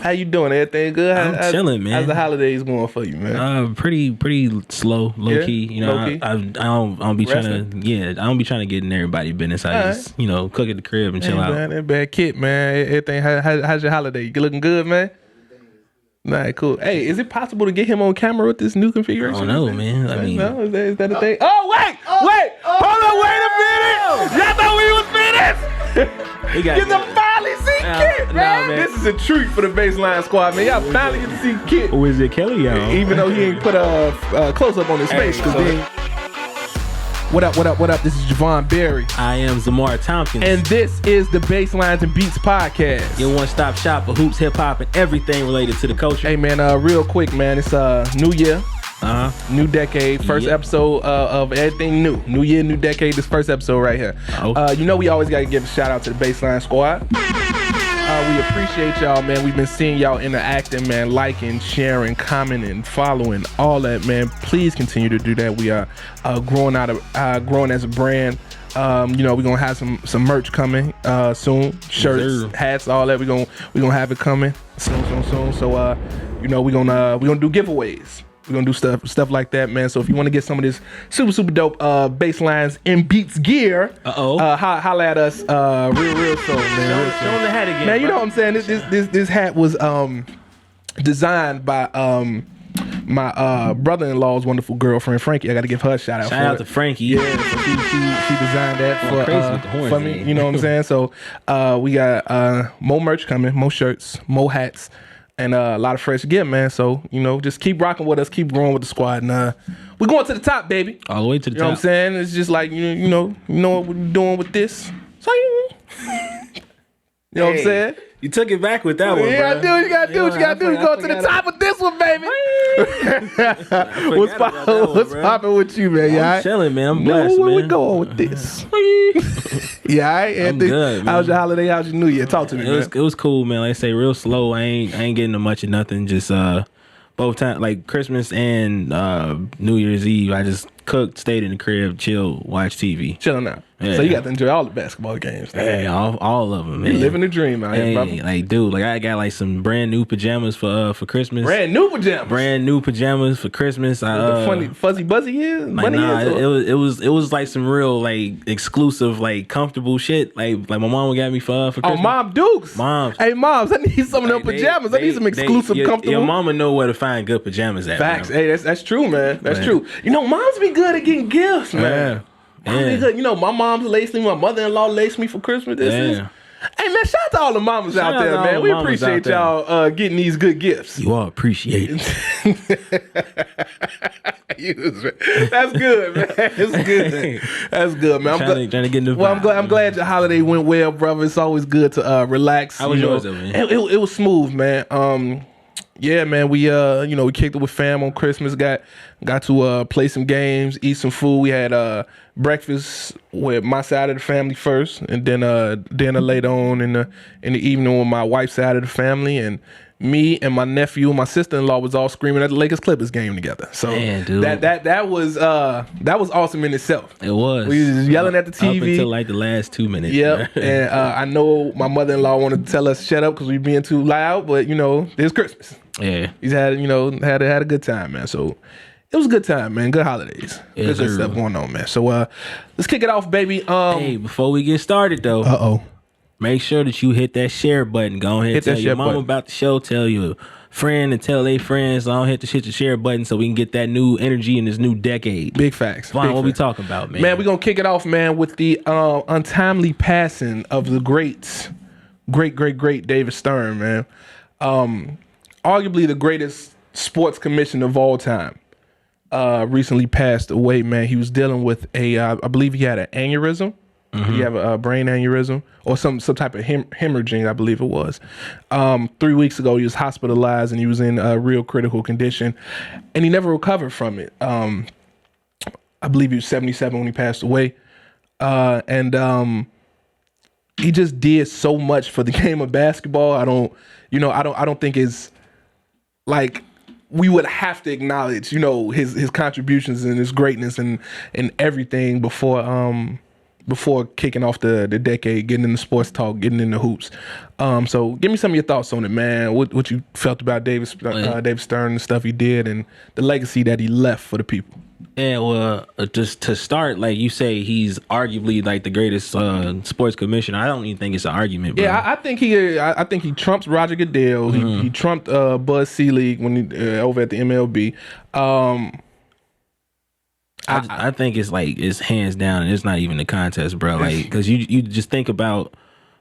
How you doing? Everything good? I'm chilling, man. How's the holidays going for you, man? Pretty slow, low key. You know, low-key? I don't be trying to. I don't be trying to get in everybody's business. I just cook at the crib and chill out. Man, that bad kid, man. Everything. How's your holiday? You looking good, man? All right, cool. Hey, is it possible to get him on camera with this new configuration? I don't know, man. I mean, no, is that a thing? Oh, wait, hold on, wait a minute. Y'all thought we was finished. You can finally see Kit, man. This is a treat for the Baseline Squad, man. Y'all finally get to see Kit. Who is it, Kelly? Y'all? Even though he ain't put a close up on his face. What up? This is Javon Berry. I am Zamar Tompkins. And this is the Baselines and Beats podcast. Your one-stop shop for hoops, hip-hop, and everything related to the culture. Hey, man, real quick, man. It's New Year. New decade. First episode of everything new. New year, new decade. This first episode right here. We always got to give a shout out to the Baseline Squad. We appreciate y'all, man. We've been seeing y'all interacting, man, liking, sharing, commenting, following, all that, man. Please continue to do that. We are growing as a brand. We're gonna have some merch coming soon. Shirts, hats, all that. We're gonna have it coming soon. So we're gonna do giveaways. We're gonna do stuff like that, man. So if you want to get some of this super dope Baselines and Beats gear, holla at us real soon, man. Show them the hat again, man. You know what I'm saying? This hat was designed by my brother-in-law's wonderful girlfriend, Frankie. I got to give her a shout out. Shout out to Frankie. Yeah, so she designed that for me. You know what I'm saying? So we got more merch coming, more shirts, more hats. And a lot of fresh gear, man. So, just keep rocking with us, keep growing with the squad. And we're going to the top, baby. All the way to the top. You know what I'm saying? It's just like, you know what we're doing with this. So, you know what I'm saying? You took it back with that one, bro. Yeah, I do. You got to do what you got to do. You go to the top of this one, baby. What's popping with you, man? I'm chilling, man. I'm blessed, man. Where we going with this? Yeah, all right. I'm good, man. How's your holiday? How's your New Year? Talk to me, man. It was cool, man. Like I say, real slow. I ain't getting to much of nothing. Just both times, like Christmas and New Year's Eve, I just cooked, stayed in the crib, chilled, watched TV. Chilling out. Yeah. So you got to enjoy all the basketball games. Hey, all of them, man. You living the dream out here, brother. Like, dude, I got like some brand new pajamas for Christmas. Brand new pajamas for Christmas. The funny fuzzy buzzy is. It was like some real like exclusive like comfortable shit. Like my mom got me for Christmas. Oh, Mom Dukes. Moms. Hey, moms, I need some of them pajamas. I need some exclusive, comfortable. Your mama know where to find good pajamas at. Facts. Man. Hey, that's true, man. That's true. Moms be good at getting gifts, man. Yeah. My mom's laced me. My mother-in-law laced me for Christmas. Hey, man, shout out to all the mamas out there, man. We appreciate y'all getting these good gifts. You all appreciate it. That's good, man. That's good, man. Trying to get in the vibe, I'm glad your holiday went well, brother. It's always good to relax. How was yours, though, man? It was smooth, man. Yeah, man, we kicked it with fam on Christmas. Got to play some games, eat some food. We had breakfast with my side of the family first, and then dinner later on in the evening with my wife's side of the family. And me and my nephew and my sister-in-law was all screaming at the Lakers Clippers game together. So man, dude. that was awesome in itself. It was. We was yelling at the TV up until like the last 2 minutes. Yep. And I know my mother-in-law wanted to tell us shut up because we being too loud, but it's Christmas. Yeah. He's had a good time, man. So it was a good time, man. Good holidays. Good stuff going on, man. So let's kick it off, baby. Hey, before we get started though. Make sure that you hit that share button. Go ahead and tell your mama about the show. Tell your friend and tell their friends. Don't hit the share button so we can get that new energy in this new decade. Big facts. Vaughn, what we talking about, man? Man, we're going to kick it off, man, with the untimely passing of the great David Stern, man. Arguably the greatest sports commissioner of all time. Recently passed away, man. He was dealing with I believe he had an aneurysm. Mm-hmm. He had a brain aneurysm or some type of hemorrhaging, I believe it was. 3 weeks ago, he was hospitalized and he was in a real critical condition, and he never recovered from it. I believe he was 77 when he passed away, and he just did so much for the game of basketball. I don't think it's like we would have to acknowledge, his contributions and his greatness and everything before before kicking off the decade, getting into sports talk, getting into hoops. So give me some of your thoughts on it, man. What you felt about David Stern and the stuff he did and the legacy that he left for the people. Yeah, well, just to start, like you say, he's arguably like the greatest sports commissioner. I don't even think it's an argument, bro. Yeah, I think he trumps Roger Goodell. He trumped Buzz Selig when he, over at the MLB. I think it's hands down, and it's not even a contest, bro. Like, because you just think about.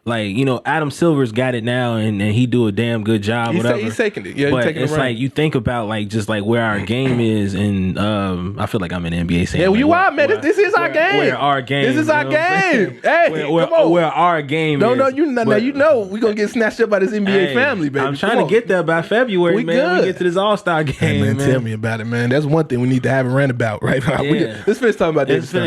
Like, Adam Silver's got it now, and he do a damn good job. Whatever. He's taking it. Yeah, but he's taking it's it. Like you think about just where our game is, and I feel like I'm in NBA saying. Yeah, you are, man. This is our game. Where our game. This is our game. Hey, come on. Where our game is. No, we're gonna get snatched up by this NBA family, baby. I'm trying to get there by February, man. We get to this All-Star game, hey, man. Tell me about it, man. That's one thing we need to have a rant about, right? Yeah. Let's finish talking about David Stern.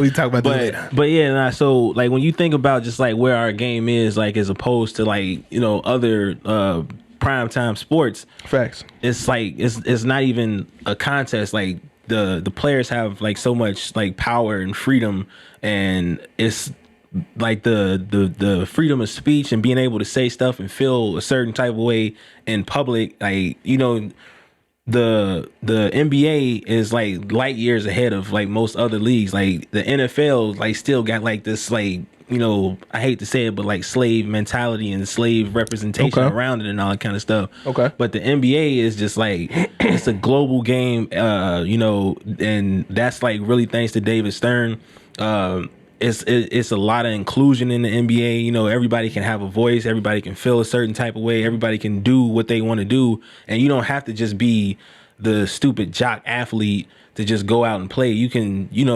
We talk about this. But yeah, so like when you think about just like where our game is, like as opposed to like other primetime sports, facts. It's like it's not even a contest. Like the players have like so much like power and freedom, and it's like the freedom of speech and being able to say stuff and feel a certain type of way in public. Like the NBA is like light years ahead of like most other leagues. Like the NFL like still got like this like I hate to say it, but like slave mentality and slave representation around it and all that kind of stuff. Okay. But the NBA is just like, it's a global game, and that's like really thanks to David Stern. It's a lot of inclusion in the NBA. Everybody can have a voice. Everybody can feel a certain type of way. Everybody can do what they want to do. And you don't have to just be the stupid jock athlete to just go out and play. You can, you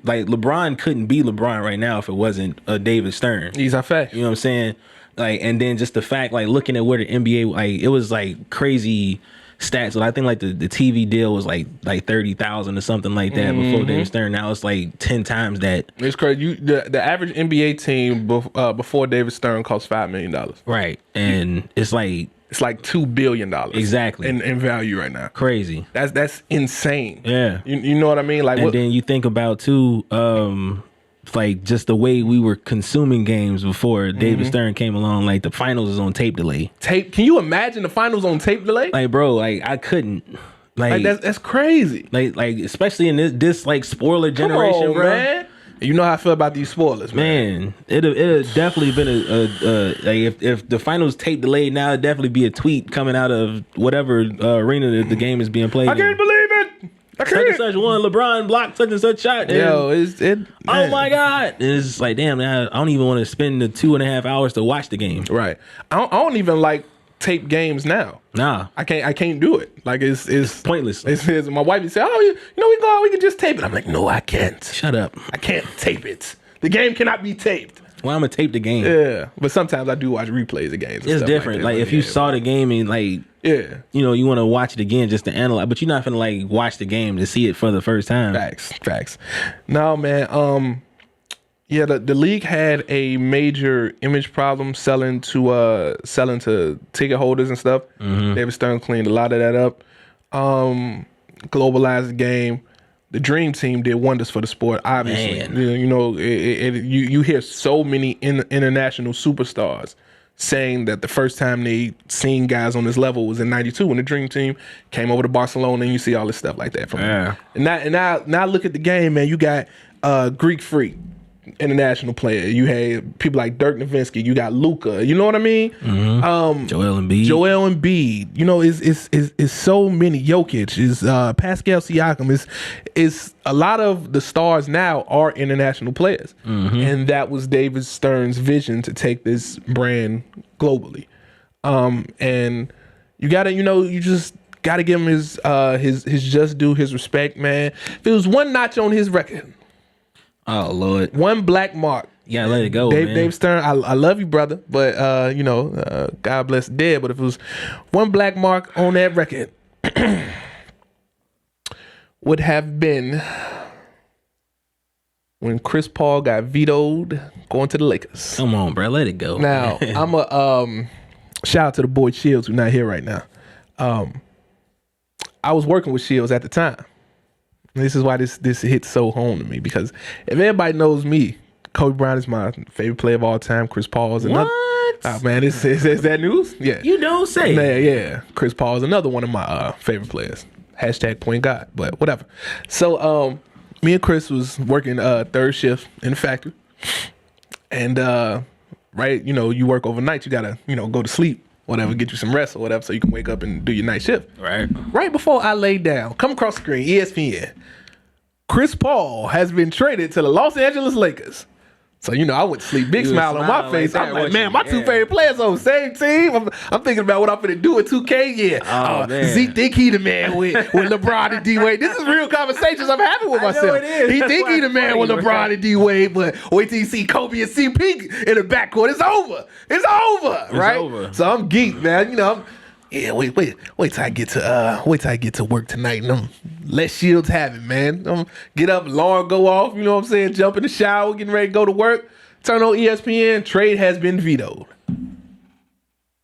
like LeBron couldn't be LeBron right now if it wasn't a David Stern. He's a fact. You know what I'm saying? Like, and then just the fact, like looking at where the NBA, like it was like crazy stats. So I think like the TV deal was like 30,000 or something like that before David Stern. Now it's like 10 times that. It's crazy. The average NBA team before David Stern cost $5 million. Right, and it's like $2 billion exactly in value right now. Crazy. That's insane. Yeah, you know what I mean. Like, and then you think about too, like just the way we were consuming games before David Stern came along. Like the finals is on tape delay. Can you imagine the finals on tape delay? Like, bro, like I couldn't. Like that's crazy. Like especially in this like spoiler generation, come on, bro. Man. You know how I feel about these spoilers, man. It'd definitely been like if the finals tape delayed now, it'd definitely be a tweet coming out of whatever arena that the game is being played. I can't believe it. Such and such one, LeBron blocked such and such shot. Yo, oh my God. It's like, damn, man, I don't even want to spend the 2.5 hours to watch the game. Right. I don't even like tape games now. Nah, I can't do it. Like it's pointless. It's my wife would say, "Oh, we can just tape it." I'm like, "No, I can't. Shut up. I can't tape it. The game cannot be taped." Well, I'm gonna tape the game. Yeah, but sometimes I do watch replays of games. It's different. Like if you saw the game and like, yeah, you want to watch it again just to analyze, but you're not gonna like watch the game to see it for the first time. Facts. No, man. Yeah, the league had a major image problem selling to ticket holders and stuff. David Stern cleaned a lot of that up. Globalized the game. The Dream Team did wonders for the sport. Obviously, you hear so many international superstars saying that the first time they seen guys on this level was in '92 when the Dream Team came over to Barcelona, and you see all this stuff like that from them. And now look at the game, man. You got Greek Freak, international player. You had people like Dirk Nowitzki. You got Luka. You know what I mean? Joel Embiid. Is so many. Jokic is Pascal Siakam. Is a lot of the stars now are international players, and that was David Stern's vision to take this brand globally. And you gotta, you just gotta give him his just due, his respect, man. If it was one notch on his record. Oh Lord! One black mark. Yeah, let it go, man. Dave Stern, I love you, brother, but God bless the dead. But if it was one black mark on that record, would have been when Chris Paul got vetoed going to the Lakers. Come on, bro, let it go. Now I'm a shout out to the boy Shields, who's not here right now. I was working with Shields at the time. This is why this hits so home to me, because if everybody knows me, Kobe Bryant is my favorite player of all time. Chris Paul is another. What? Oh, man, is that news? Yeah. You don't say. Yeah. Chris Paul is another one of my favorite players. Hashtag point God, but whatever. So me and Chris was working third shift in the factory. And right, you work overnight, you gotta, go to sleep, whatever, get you some rest or whatever, so you can wake up and do your night shift. Right before I laid down, come across the screen, ESPN. Chris Paul has been traded to the Los Angeles Lakers. So, I went to sleep, big smile on my face. I'm like, man, my two favorite players on the same team. I'm thinking about what I'm going to do with 2K. Yeah. Zeke think he the man with LeBron and D-Wade. This is real conversations I'm having with myself. It is. He think he the man with LeBron and D-Wade, but wait till you see Kobe and CP in the backcourt. It's over. It's over. So I'm geeked, man. Wait till I get to work tonight and let Shields have it, man. Get up, alarm go off, you know what I'm saying? Jump in the shower, getting ready to go to work. Turn on ESPN. Trade has been vetoed.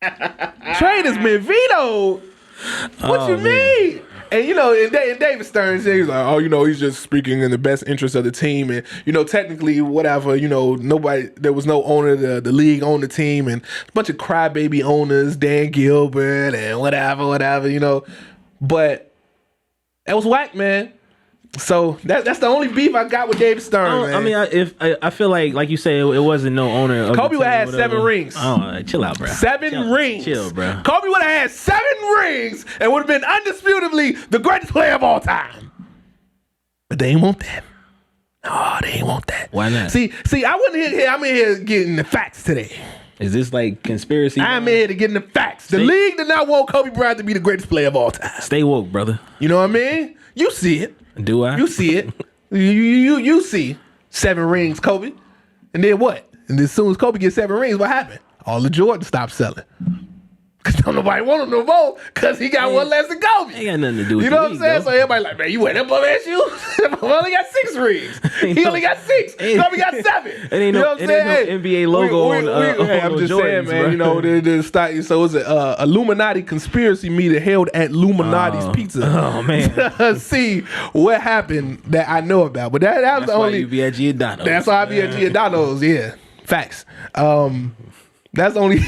Trade has been vetoed. What you mean? And and David Stern says he's like, he's just speaking in the best interest of the team, and technically whatever, nobody, there was no owner, the league owned the team, and a bunch of crybaby owners, Dan Gilbert and whatever, but that was whack, man. So that's the only beef I got with David Stern, man. I mean, I feel like you say, it wasn't no owner of Kobe would have had 7 rings. Oh, chill out, bro. 7 rings. Chill, bro. Kobe would have had 7 rings and would have been undisputably the greatest player of all time. But they ain't want that. Oh, they ain't want that. Why not? See, I wasn't here. I'm in here getting the facts today. Is this like conspiracy? I'm in here to getting the facts. The league did not want Kobe Bryant to be the greatest player of all time. Stay woke, brother. You know what I mean? You see it. Do I? You see it. You see 7 rings, Kobe. And then what? And as soon as Kobe gets 7 rings, what happened? All the Jordans stopped selling. Because don't nobody want him no more because he got one less than Kobe. Ain't got nothing to do with you know what I'm saying? Though. So everybody like, man, you wear them bum ass shoes? He only got 6 rings. He only got 6. Kobe got 7. It ain't no NBA logo on I'm just Jordans, saying, man, so it's an Illuminati conspiracy meeting held at Illuminati's Pizza. Oh, man. See what happened that I know about. But that was the only. You be at Giordano's. That's why I be at Giordano's, yeah. Facts. That's only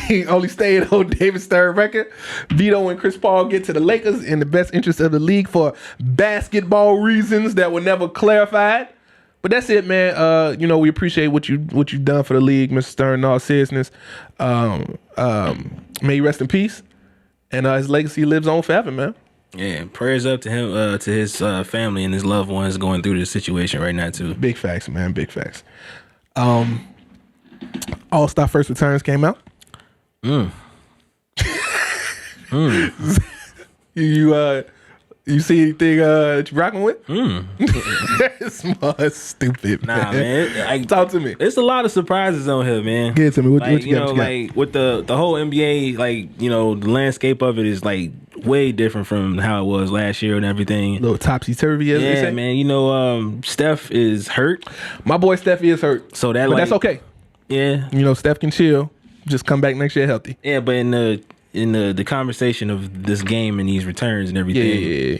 staying on David Stern record. Vito and Chris Paul get to the Lakers in the best interest of the league for basketball reasons that were never clarified. But that's it, man. We appreciate what you've done for the league, Mr. Stern. In all seriousness, may he rest in peace, and his legacy lives on forever, man. Yeah, prayers up to him, to his family and his loved ones going through this situation right now too. Big facts, man. Big facts. All-Star First Returns came out. You see anything that you rocking with? Smart, stupid. Nah, man. Talk to me. It's a lot of surprises on here, man. Get it to me. What you got? Like with the whole NBA, the landscape of it is like way different from how it was last year and everything. A little topsy-turvy, as they say. Man. Steph is hurt. My boy Steph is hurt. So but that's okay. Yeah. Steph can chill. Just come back next year healthy. Yeah, but in the conversation of this game and these returns and everything,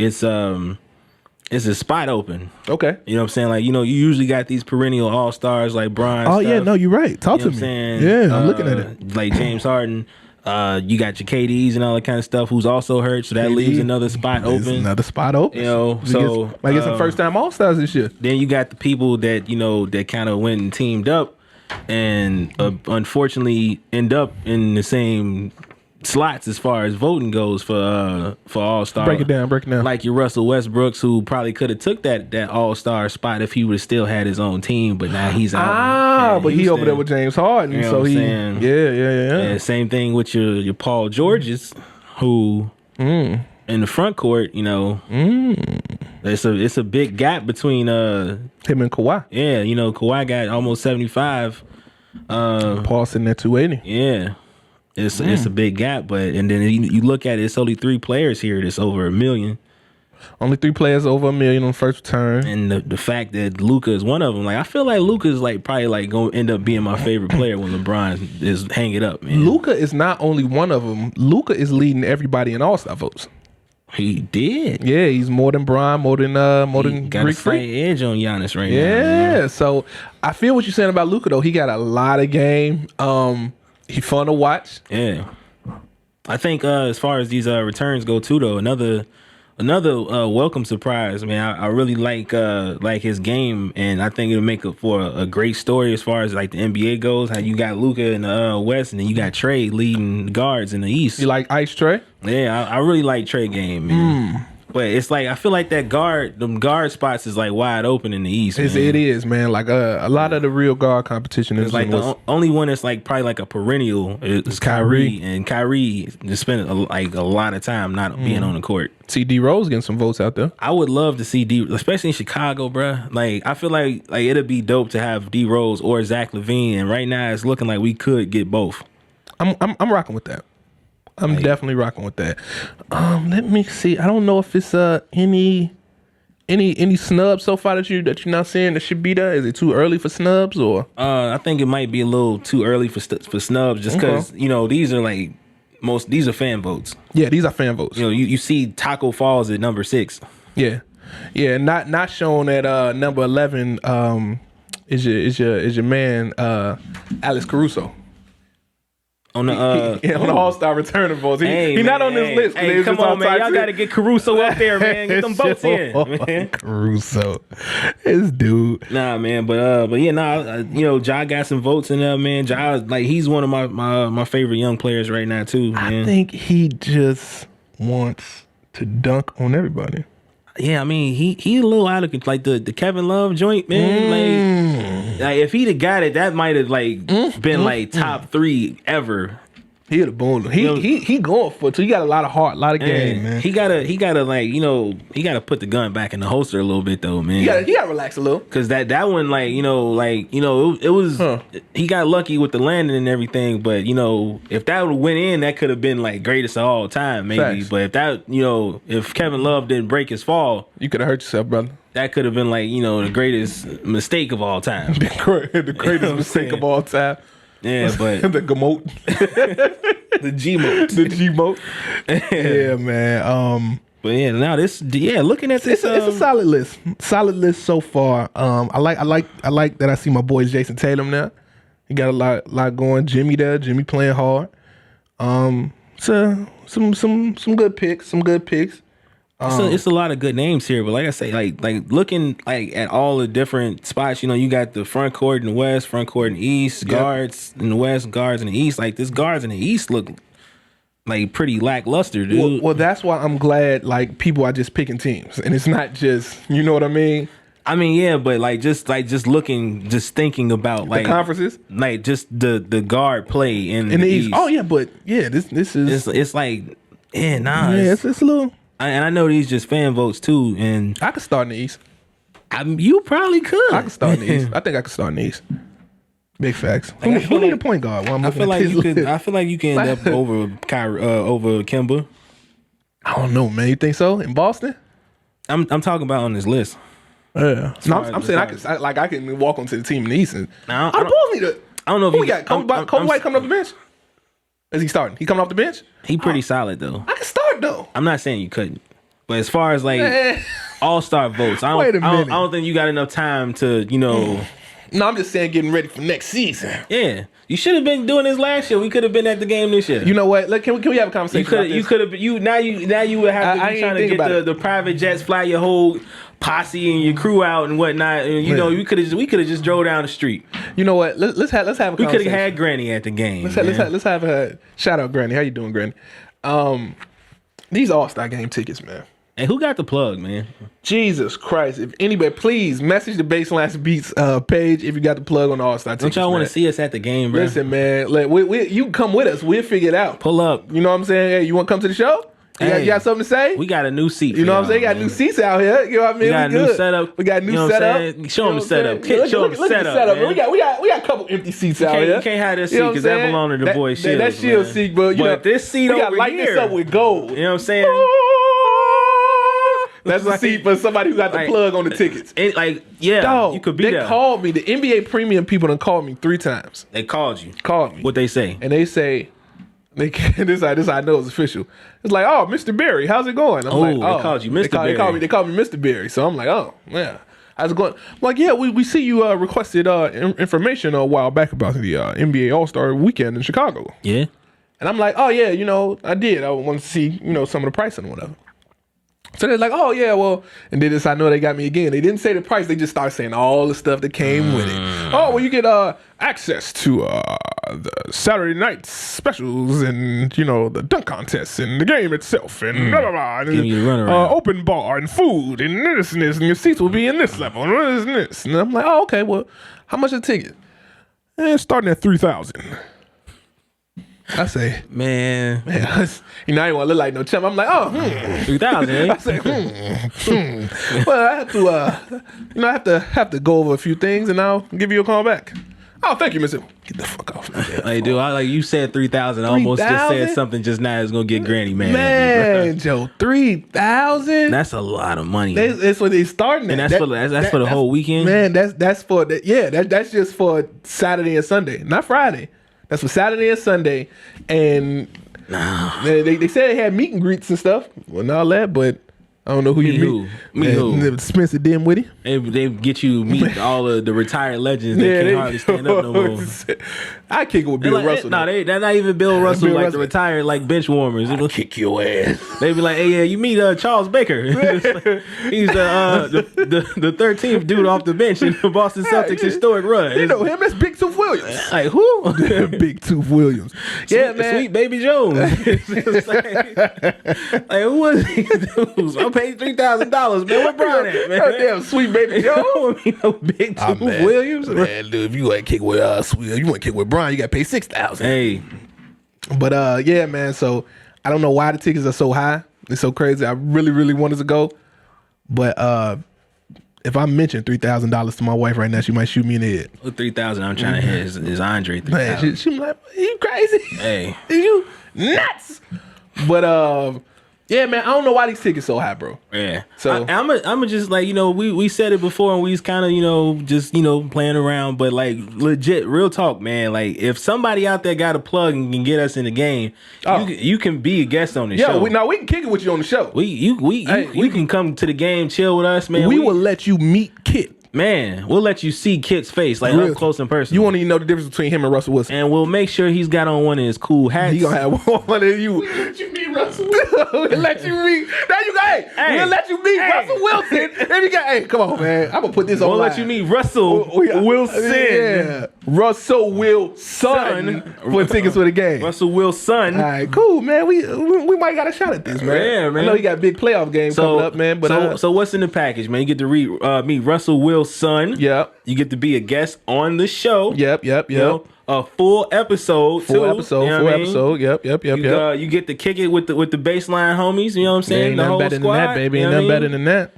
it's a spot open. Okay. You know what I'm saying? Like, you usually got these perennial all-stars like Bron. Oh, yeah, no, you're right. Talk to me. Saying? Yeah, I'm looking at it. Like James Harden. You got your KDs and all that kind of stuff who's also hurt, so that leaves another spot open. Another spot open. So might get some first-time all-stars this year. Then you got the people that, that kind of went and teamed up and unfortunately end up in the same slots as far as voting goes for all-star. Break it down. Like your Russell Westbrooks, who probably could have took that all-star spot if he would have still had his own team, but now he's out. But he over there with James Harden, you know so what I'm he saying? Yeah. Same thing with your Paul Georges, who in the front court, it's a big gap between him and Kawhi. Yeah, Kawhi got almost 75. Paul sitting at 280. Yeah. It's a big gap, and then you look at it, it's only 3 players here that's over $1 million. Only 3 players over $1 million on first return. And the fact that Luka is one of them, I feel like Luka is probably going to end up being my favorite player when LeBron is hang it up, man. Luka is not only one of them. Luka is leading everybody in All-Star votes. He did. Yeah, he's more than Bron, more than got Greek a slight Freak. edge on Giannis right now. Yeah, so I feel what you're saying about Luka though. He got a lot of game. He fun to watch. Yeah, I think as far as these returns go too, though, another welcome surprise. I mean, I really like his game, and I think it'll make it for a great story as far as like the NBA goes. How you got Luka in the West, and then you got Trey leading guards in the East. You like Ice Trey? Yeah, I really like Trey game, man. But it's like I feel like them guard spots is like wide open in the East. It is, man. Like a lot of the real guard competition is like the only one that's like probably like a perennial is Kyrie, and Kyrie just spent a lot of time not being on the court. See D Rose getting some votes out there. I would love to see D, especially in Chicago, bruh. Like I feel like it'd be dope to have D Rose or Zach LaVine, and right now it's looking like we could get both. I'm rocking with that. I'm definitely rocking with that. Let me see. I don't know if it's any snubs so far that you're not seeing that should be there. Is it too early for snubs or? I think it might be a little too early for snubs, just because these are fan votes. Yeah, these are fan votes. You see Taco Falls at number 6. Yeah, not shown at number 11. Is your man Alex Caruso. On the on the All-Star returning votes. He not on this list. Hey, come on, man. Y'all got to get Caruso up there, man. Get them votes in, man. Caruso. This dude. Nah, man. But yeah, Ja got some votes in there, man. Ja, like, he's one of my favorite young players right now, too, man. I think he just wants to dunk on everybody. Yeah, I mean, he a little out of control. Like the Kevin Love joint, man. Like if he'd have got it, that might have been like top 3 ever. He had a boom. He going for it too. He got a lot of heart, a lot of game, man. He gotta like he gotta put the gun back in the holster a little bit though, man. He gotta relax a little. Cause that one it was he got lucky with the landing and everything, but if that would went in, that could have been like greatest of all time maybe. Facts. But if that if Kevin Love didn't break his fall, you could have hurt yourself, brother. That could have been like the greatest mistake of all time. the greatest mistake of all time. Yeah, but the Gamote. The G-mote. The G-mote. Yeah, man. But yeah, now looking at this, it's a solid list. Solid list so far. I like that I see my boy Jason Tatum now. He got a lot going. Jimmy there. Jimmy playing hard. So some good picks. Some good picks. It's a lot of good names here, but like I say, like looking like at all the different spots, you got the front court in the West, front court in the East, guards in the West, guards in the East. Like this guards in the East look like pretty lackluster, dude. Well, that's why I'm glad like people are just picking teams, and it's not just what I mean. I mean, yeah, but just thinking about like the conferences, like just the guard play in the East. Oh yeah, but yeah, this is it's like it's a little. And I know these just fan votes too, and I could start in the East. You probably could. I could start in the East. I think I could start in the East. Big facts. Who need a point guard? I feel like you could. I feel like you can end up over Kemba. I don't know, man. You think so in Boston? I'm talking about on this list. Yeah. No, I'm saying I can walk onto the team in the East. And I don't know if we got Kobe White coming off the bench. Is he starting? He coming off the bench? He pretty solid though. I can start though. I'm not saying you couldn't, but as far as like all-star votes, I don't think you got enough time to No, I'm just saying getting ready for next season. Yeah, you should have been doing this last year. We could have been at the game this year. You know what? Look, can we have a conversation? You could have. Now you would have to be trying to get the private jets, fly your whole posse and your crew out and whatnot. And, we could have just drove down the street. You know what? Let's have a conversation. We could have had Granny at the game. Let's have a shout out, Granny. How you doing, Granny? These All-Star game tickets, man. And who got the plug, man? Jesus Christ. If anybody, please message the Baseline Beats page if you got the plug on the All-Star tickets. Don't y'all want to see us at the game, bro? Listen, man. You can come with us. We'll figure it out. Pull up. You know what I'm saying? Hey, you want to come to the show? You got something to say? We got a new seat. You know what I'm saying? We got new seats out here. You know what I mean? We got a new setup. We got a new setup. Show them the setup. Show them the setup. We got a couple empty seats out here. You can't have this seat because that belongs to the boy Shields. That Shield seat, but this seat over here, we got to light this up with gold. You know what I'm saying? That's the seat for somebody who got the plug on the tickets. You could be there. They called me. The NBA premium people done called me 3 times. They called you. Called me. What they say? And they say, This I know it's official. It's like, oh, Mr. Berry, how's it going? I'm like, oh, they called you Mr. Berry. They called me Mr. Berry. So I'm like, oh, yeah. How's it going? I'm like, yeah, we see you requested information a while back about the NBA All-Star Weekend in Chicago. Yeah. And I'm like, oh, yeah, I did. I wanted to see, some of the pricing and whatever. So they're like, oh, yeah, well, and then I know they got me again. They didn't say the price. They just started saying all the stuff that came with it. Oh, well, you get access to the Saturday night specials and, the dunk contests and the game itself and blah, blah, blah. And, open bar and food and this and this. And your seats will be in this level and this and this. And I'm like, oh, okay, well, how much is the ticket? Starting at $3,000. I say, man, I ain't want to look like no chump. I'm like, 3,000. I say, Well, I have to, have to go over a few things, and I'll give you a call back. Oh, thank you, Mister. Get the fuck off. Hey, dude, you said 3,000. I almost just said something just now that's gonna get granny mad. Man, Joe, 3,000. That's a lot of money. That's what they starting at. And that's for the whole weekend. Man, that's for that's just for Saturday and Sunday, not Friday. That's for Saturday and Sunday, and they said they had meet and greets and stuff. Well, not all that, but I don't know who you meet. Who? Spencer Dinwiddie. They get you meet all of the retired legends that can't hardly stand up no more. I kick it with Bill Russell. They're not even Bill Russell, Bill Russell. The retired bench warmers. I'll kick your ass. They be like, hey, yeah, you meet Charles Baker. He's the 13th dude off the bench in the Boston Celtics historic run. You know him as Big Tooth Williams. Like who? Big Tooth Williams. Yeah, man. Sweet Baby Jones. Like who was these dudes? I paid $3,000, man. Where Brian at, man? Damn, Sweet Baby Jones. Big Tooth Williams. Man, dude, if you want to kick with you want to kick with Brian, you got to pay $6,000. Hey, but yeah, man. So I don't know why the tickets are so high. It's so crazy. I really, really wanted to go, but if I mention $3,000 to my wife right now, she might shoot me in the head. Look, 3,000. I'm trying to hit is Andre 3,000. Man, she like, you crazy? Hey, you nuts? But yeah, man, I don't know why these tickets so high, bro. Yeah. So I'm just like, we said it before and we was kind of, just, playing around, but like legit, real talk, man. Like if somebody out there got a plug and can get us in the game, you can be a guest on the show. Yeah, we can kick it with you on the show. You can come to the game, chill with us, man. We will let you meet Kit. Man, we'll let you see Kit's face, like up close and personal. You won't even know the difference between him and Russell Wilson. And we'll make sure he's got on one of his cool hats. He gonna have one of you. We'll let you meet Russell Wilson. We'll let you meet. Now you got, we'll let you meet Russell Wilson. And you got, come on, man. I'm gonna put this on. We'll let you meet Russell Wilson. Yeah. Russell Wilson for tickets for the game. Russell Wilson. All right, cool, man. We might got a shot at this, man. Yeah, man. I know you got a big playoff game coming up, man. But so what's in the package, man? You get to meet Russell Wilson. Yep. You get to be a guest on the show. Yep. A full episode. Full episode. Yep. You get to kick it with the baseline homies. You know what I'm saying? Ain't nothing better than that, baby. Ain't nothing better than that.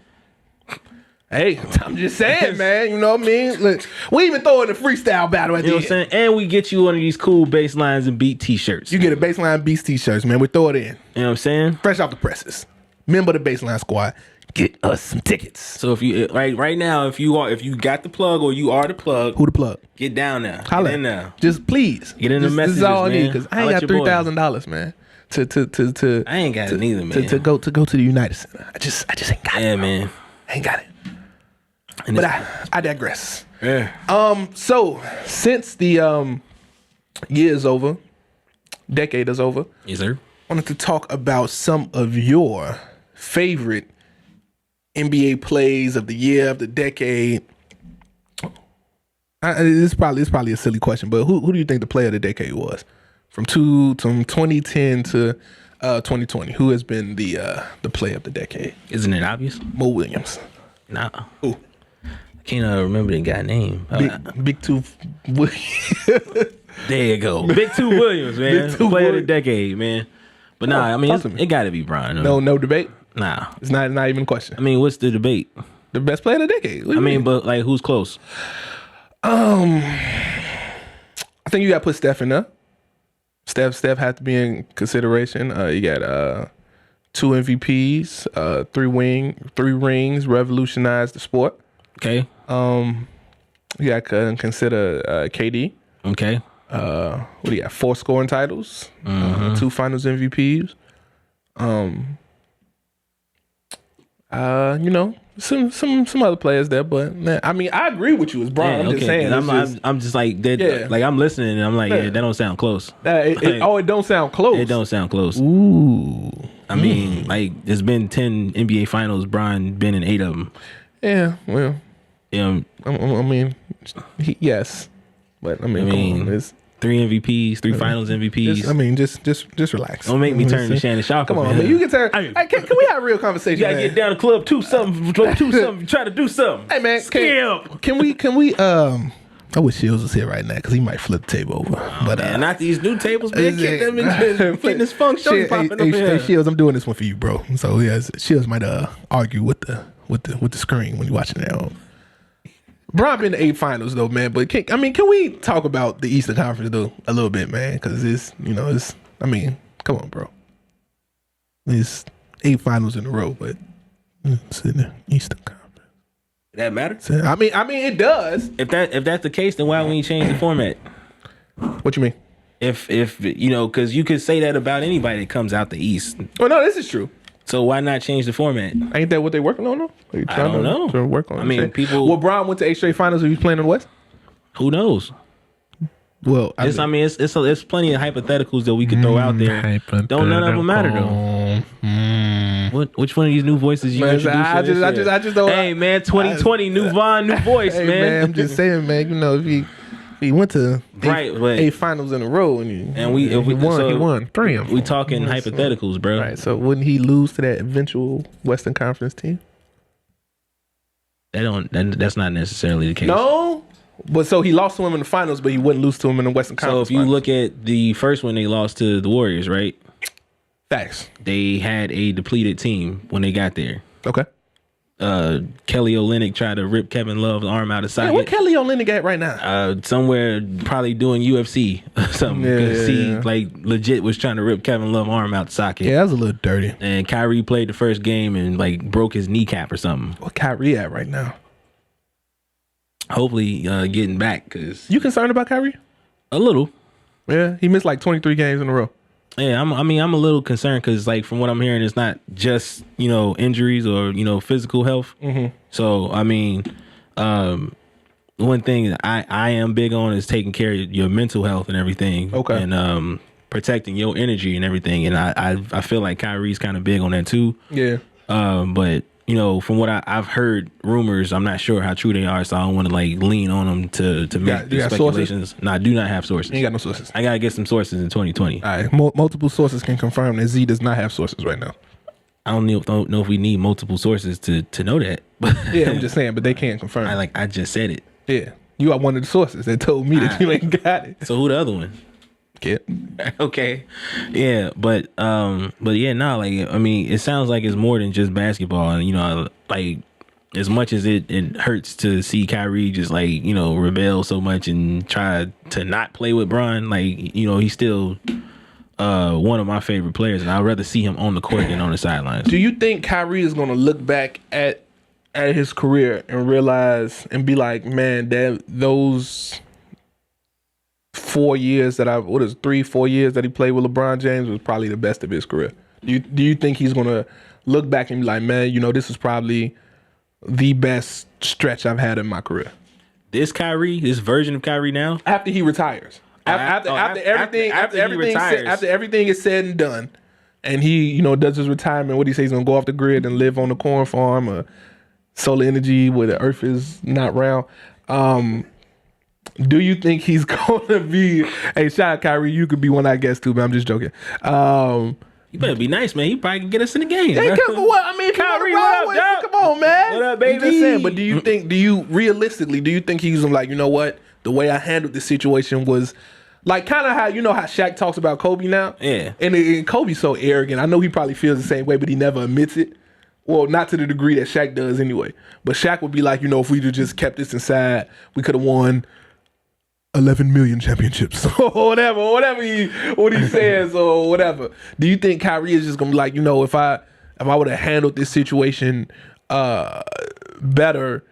Hey, I'm just saying, man. You know what I mean? Look, we even throw in a freestyle battle at the end. You know what I'm saying? And we get you one of these cool baselines and beat t-shirts. You get a baseline beats t-shirts, man. We throw it in. You know what I'm saying? Fresh off the presses. Member of the Baseline Squad. Get us some tickets. So if you right now, if you got the plug or you are the plug, who the plug? Get down there. Holla. Get in there. Just please get in the messages. This is all I need because I ain't got $3,000, man. To I ain't got it neither, man. To go to the United Center. I just ain't got it. Yeah, bro. man. I ain't got it. And but I digress. Yeah. So since the year is over, decade is over. Yes, sir. I wanted to talk about some of your favorite NBA plays of the year, of the decade. It's probably a silly question, but who do you think the player of the decade was? From 2010 to 2020, who has been the player of the decade? Isn't it obvious? Mo Williams. Nah. Who? I can't remember the guy name. Big Tooth Williams. There you go. Big Tooth Williams, man. Player of the decade, man. But nah, I mean, it got to be Brian. No debate? Nah. It's not even a question. I mean, what's the debate? The best player of the decade. I mean, but like, who's close? I think you got to put Steph in there. Steph has to be in consideration. You got 2 MVPs, 3 rings, revolutionized the sport. Okay. You got to consider KD. Okay. What do you got? 4 scoring titles, 2 Finals MVPs. You know, some other players there, but man, I mean, I agree with you. It's Bron. I'm just saying. I'm just like that. Like I'm listening, and I'm like, that don't sound close. It don't sound close. It don't sound close. Ooh. I mean, like there's been 10 NBA Finals. Bron been in 8 of them. Yeah. Well. Yeah. I mean, yes, but I mean, come on, it's 3 MVPs, 3 Finals MVPs. Just relax. Don't make me turn to Shannon Sharp. Come on, man. You can turn. Can we have a real conversation? You gotta get down to club 2 something, try to do something. Hey man, can we? I wish Shields was here right now because he might flip the table over. But man, not these new tables, man. Get them in fitness function. Hey, Shields, I'm doing this one for you, bro. So yes, Shields might argue with the screen when you're watching it at home. Bron been to 8 finals though, man. But can we talk about the Eastern Conference though a little bit, man? Because come on, bro. It's 8 finals in a row, but it's in the Eastern Conference. That matter? I mean, it does. If that's the case, then why wouldn't you change the format? What you mean? If you know, because you could say that about anybody that comes out the East. Oh no, this is true. So why not change the format? Ain't that what they working on though? I don't know. To work on. I mean, people. Well, Bron went to 8 straight finals. If he's playing in the West, who knows? Well, it's plenty of hypotheticals that we could throw out there. Don't none of them matter though. Which one of these new voices you introduced? I just don't. Hey man, 2020, new Vaughn, new voice, hey, man. I'm just saying, man. You know, if he went to 8 finals in a row he won 3 of them. We talking hypotheticals, bro. Right. So wouldn't he lose to that eventual Western Conference team? That's not necessarily the case. No. But so he lost to him in the finals, but he wouldn't lose to him in the Western Conference. So if you look at the first one, they lost to the Warriors, right? Facts. They had a depleted team when they got there. Okay. Kelly Olynyk tried to rip Kevin Love's arm out of socket. Yeah, where Kelly Olynyk at right now? Somewhere probably doing UFC or something. Because he like legit was trying to rip Kevin Love's arm out the socket. Yeah, that was a little dirty. And Kyrie played the first game and like broke his kneecap or something. Where Kyrie at right now? Hopefully getting back. Cause you concerned about Kyrie? A little. Yeah, he missed like 23 games in a row. Yeah, I'm a little concerned because, like, from what I'm hearing, it's not just, you know, injuries or, you know, physical health. Mm-hmm. So, I mean, one thing I am big on is taking care of your mental health and everything. Okay. And protecting your energy and everything. And I feel like Kyrie's kind of big on that too. Yeah. But, you know, from what I've heard rumors, I'm not sure how true they are, so I don't want to like lean on them to make speculations. Sources? No, I do not have sources. You ain't got no sources. I gotta get some sources in 2020. All right, multiple sources can confirm that Z does not have sources right now. I don't know if we need multiple sources to know that. Yeah, I'm just saying, but they can't confirm. I just said it. Yeah, you are one of the sources that told me that you ain't got it. So who the other one? Kid. Okay. Yeah, but yeah, no, like I mean, it sounds like it's more than just basketball, and you know, like as much as it hurts to see Kyrie just like, you know, rebel so much and try to not play with Bron, like, you know, he's still one of my favorite players, and I'd rather see him on the court than on the sidelines. Do you think Kyrie is going to look back at his career and realize and be like, man, those 4 years that 3-4 years that he played with LeBron James was probably the best of his career? Do you think he's going to look back and be like, man, you know, this is probably the best stretch I've had in my career? This version of Kyrie now? After he retires. After everything is said and done, and he, you know, does his retirement, what do you say, he's going to go off the grid and live on a corn farm or solar energy where the earth is not round. Do you think he's going to be... Hey, shout out Kyrie. You could be one, I guess, too, but I'm just joking. You better be nice, man. He probably can get us in the game. Kyrie, what up, come on, man. What up, baby? I'm just saying, but do you think he's like, you know what? The way I handled this situation was like kind of how, you know, how Shaq talks about Kobe now? Yeah. And Kobe's so arrogant. I know he probably feels the same way, but he never admits it. Well, not to the degree that Shaq does anyway. But Shaq would be like, you know, if we'd have just kept this inside, we could have won 11 million championships or whatever he says or whatever. Do you think Kyrie is just gonna be like, you know, if I would have handled this situation better,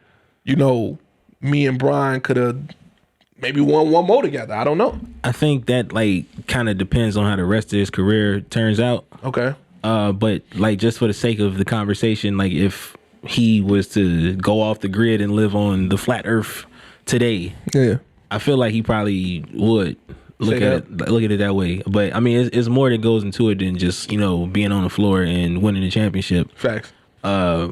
you know, me and Brian could have maybe one more together. I don't know. I think that like kind of depends on how the rest of his career turns out. Okay. But like just for the sake of the conversation, like if he was to go off the grid and live on the flat Earth today, I feel like he probably would look at it that way. But I mean, it's more that goes into it than just being on the floor and winning the championship. Facts. A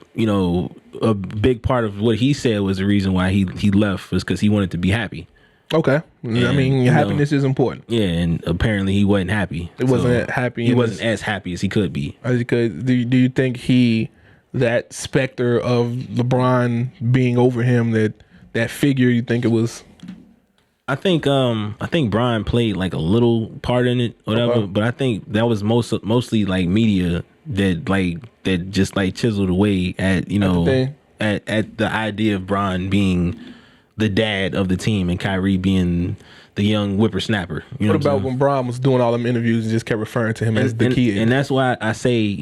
big part of what he said was the reason why he left was because he wanted to be happy. Okay. And, I mean, happiness is important. Yeah, and apparently he wasn't happy. He wasn't happy. He wasn't as happy as he could be. Do you think that specter of LeBron being over him, that figure, you think it was? I think Brian played like a little part in it, whatever. But I think that was mostly like media that just like chiseled away at at the idea of Brian being the dad of the team and Kyrie being the young whippersnapper. What about when Brian was doing all them interviews and just kept referring to him as the kid? And that's why I say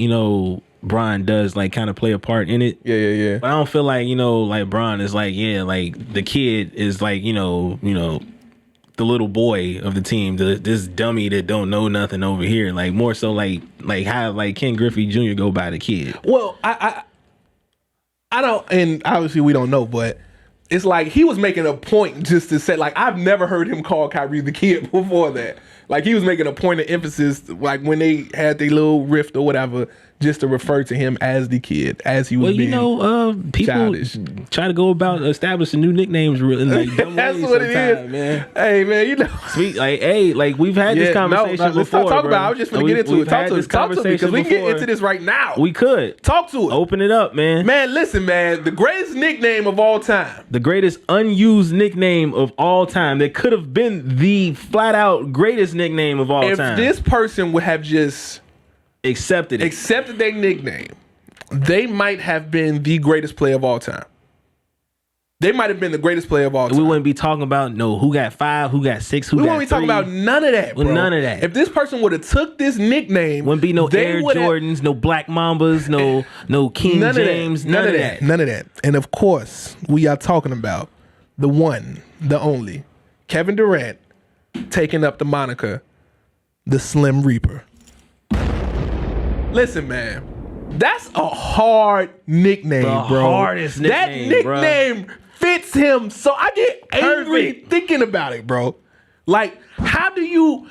Brian does like kind of play a part in it. Yeah. But I don't feel like like Brian is like like the kid is like the little boy of the team, this dummy that don't know nothing over here. Like more so like how like Ken Griffey Jr. go by the kid. Well, I don't, and obviously we don't know, but it's like he was making a point just to say, like, I've never heard him call Kyrie the kid before that. Like he was making a point of emphasis, like when they had their little rift or whatever, just to refer to him as the kid, as he was being people childish. Try to go about establishing new nicknames really like dumb That's ways what it is, man. Hey man, sweet, like we've had this conversation let's before. Talk about it. I was just going to get into it. Talk to me because we can get before. into this right now. We could talk to it. Open it up, man. Man, listen, man. The greatest nickname of all time. The greatest unused nickname of all time. That could have been the flat out greatest nickname of all time. If this person would have just accepted their nickname, they might have been the greatest player of all time. They might have been the greatest player of all time. We wouldn't be talking about who got 5, who got 6, who got 3. We wouldn't be talking about none of that, bro. None of that. If this person would have took this nickname, wouldn't be no Air Jordans, no Black Mambas, no King James, none of that. None of that. And of course, we are talking about the one, the only, Kevin Durant, taking up the moniker, the Slim Reaper. Listen, man, that's a hard nickname, bro. Hardest nickname, that nickname fits him, so I get angry thinking about it, bro. Like, how do you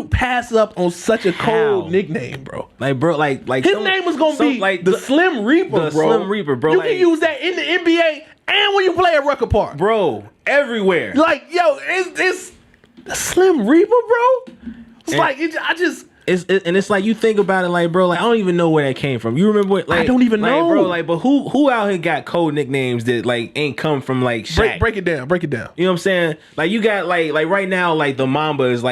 pass up on such a cold nickname, bro? Like, bro, like his name was gonna be like the Slim Reaper, bro. Slim Reaper, bro. You can use that in the NBA and when you play at Rucker Park, bro. Everywhere. Like, yo, it's the Slim Reaper, bro. It's like you think about it, like, bro, like I don't even know where that came from. You remember what? Like, I don't even know, bro. Like, but who out here got code nicknames that like ain't come from like Shaq? Break it down. You know what I'm saying? Like you got like right now, like the Mamba is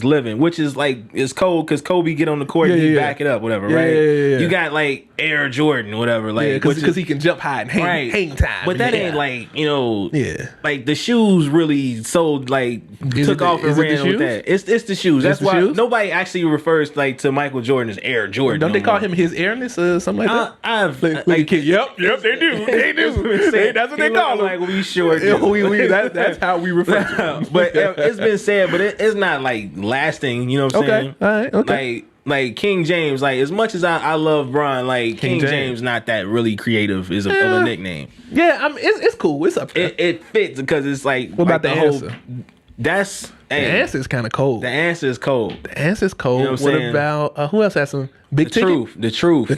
living, which is like is cold because Kobe get on the court and he back it up, whatever, right? Yeah. You got like Air Jordan, whatever, like because he can jump high and hang time. But that ain't like like the shoes really sold like took off and ran with that. It's the shoes. That's why nobody actually refers like to Michael Jordan as Air Jordan. Don't they call him his airness or something like that? Yep, they do. That's what they call him. Like we sure do. That's how we refer to him. But it's been said, but it's not like lasting. You know what I'm saying? All right. Okay. Like King James, like as much as I love Brian, like King James not that really creative of a nickname. Yeah, I mean it's cool. It's up there. It fits because it's like what about the answer? That's the answer is kind of cold. The answer is cold. The answer is cold. You know what about who else has some big ticket? The truth is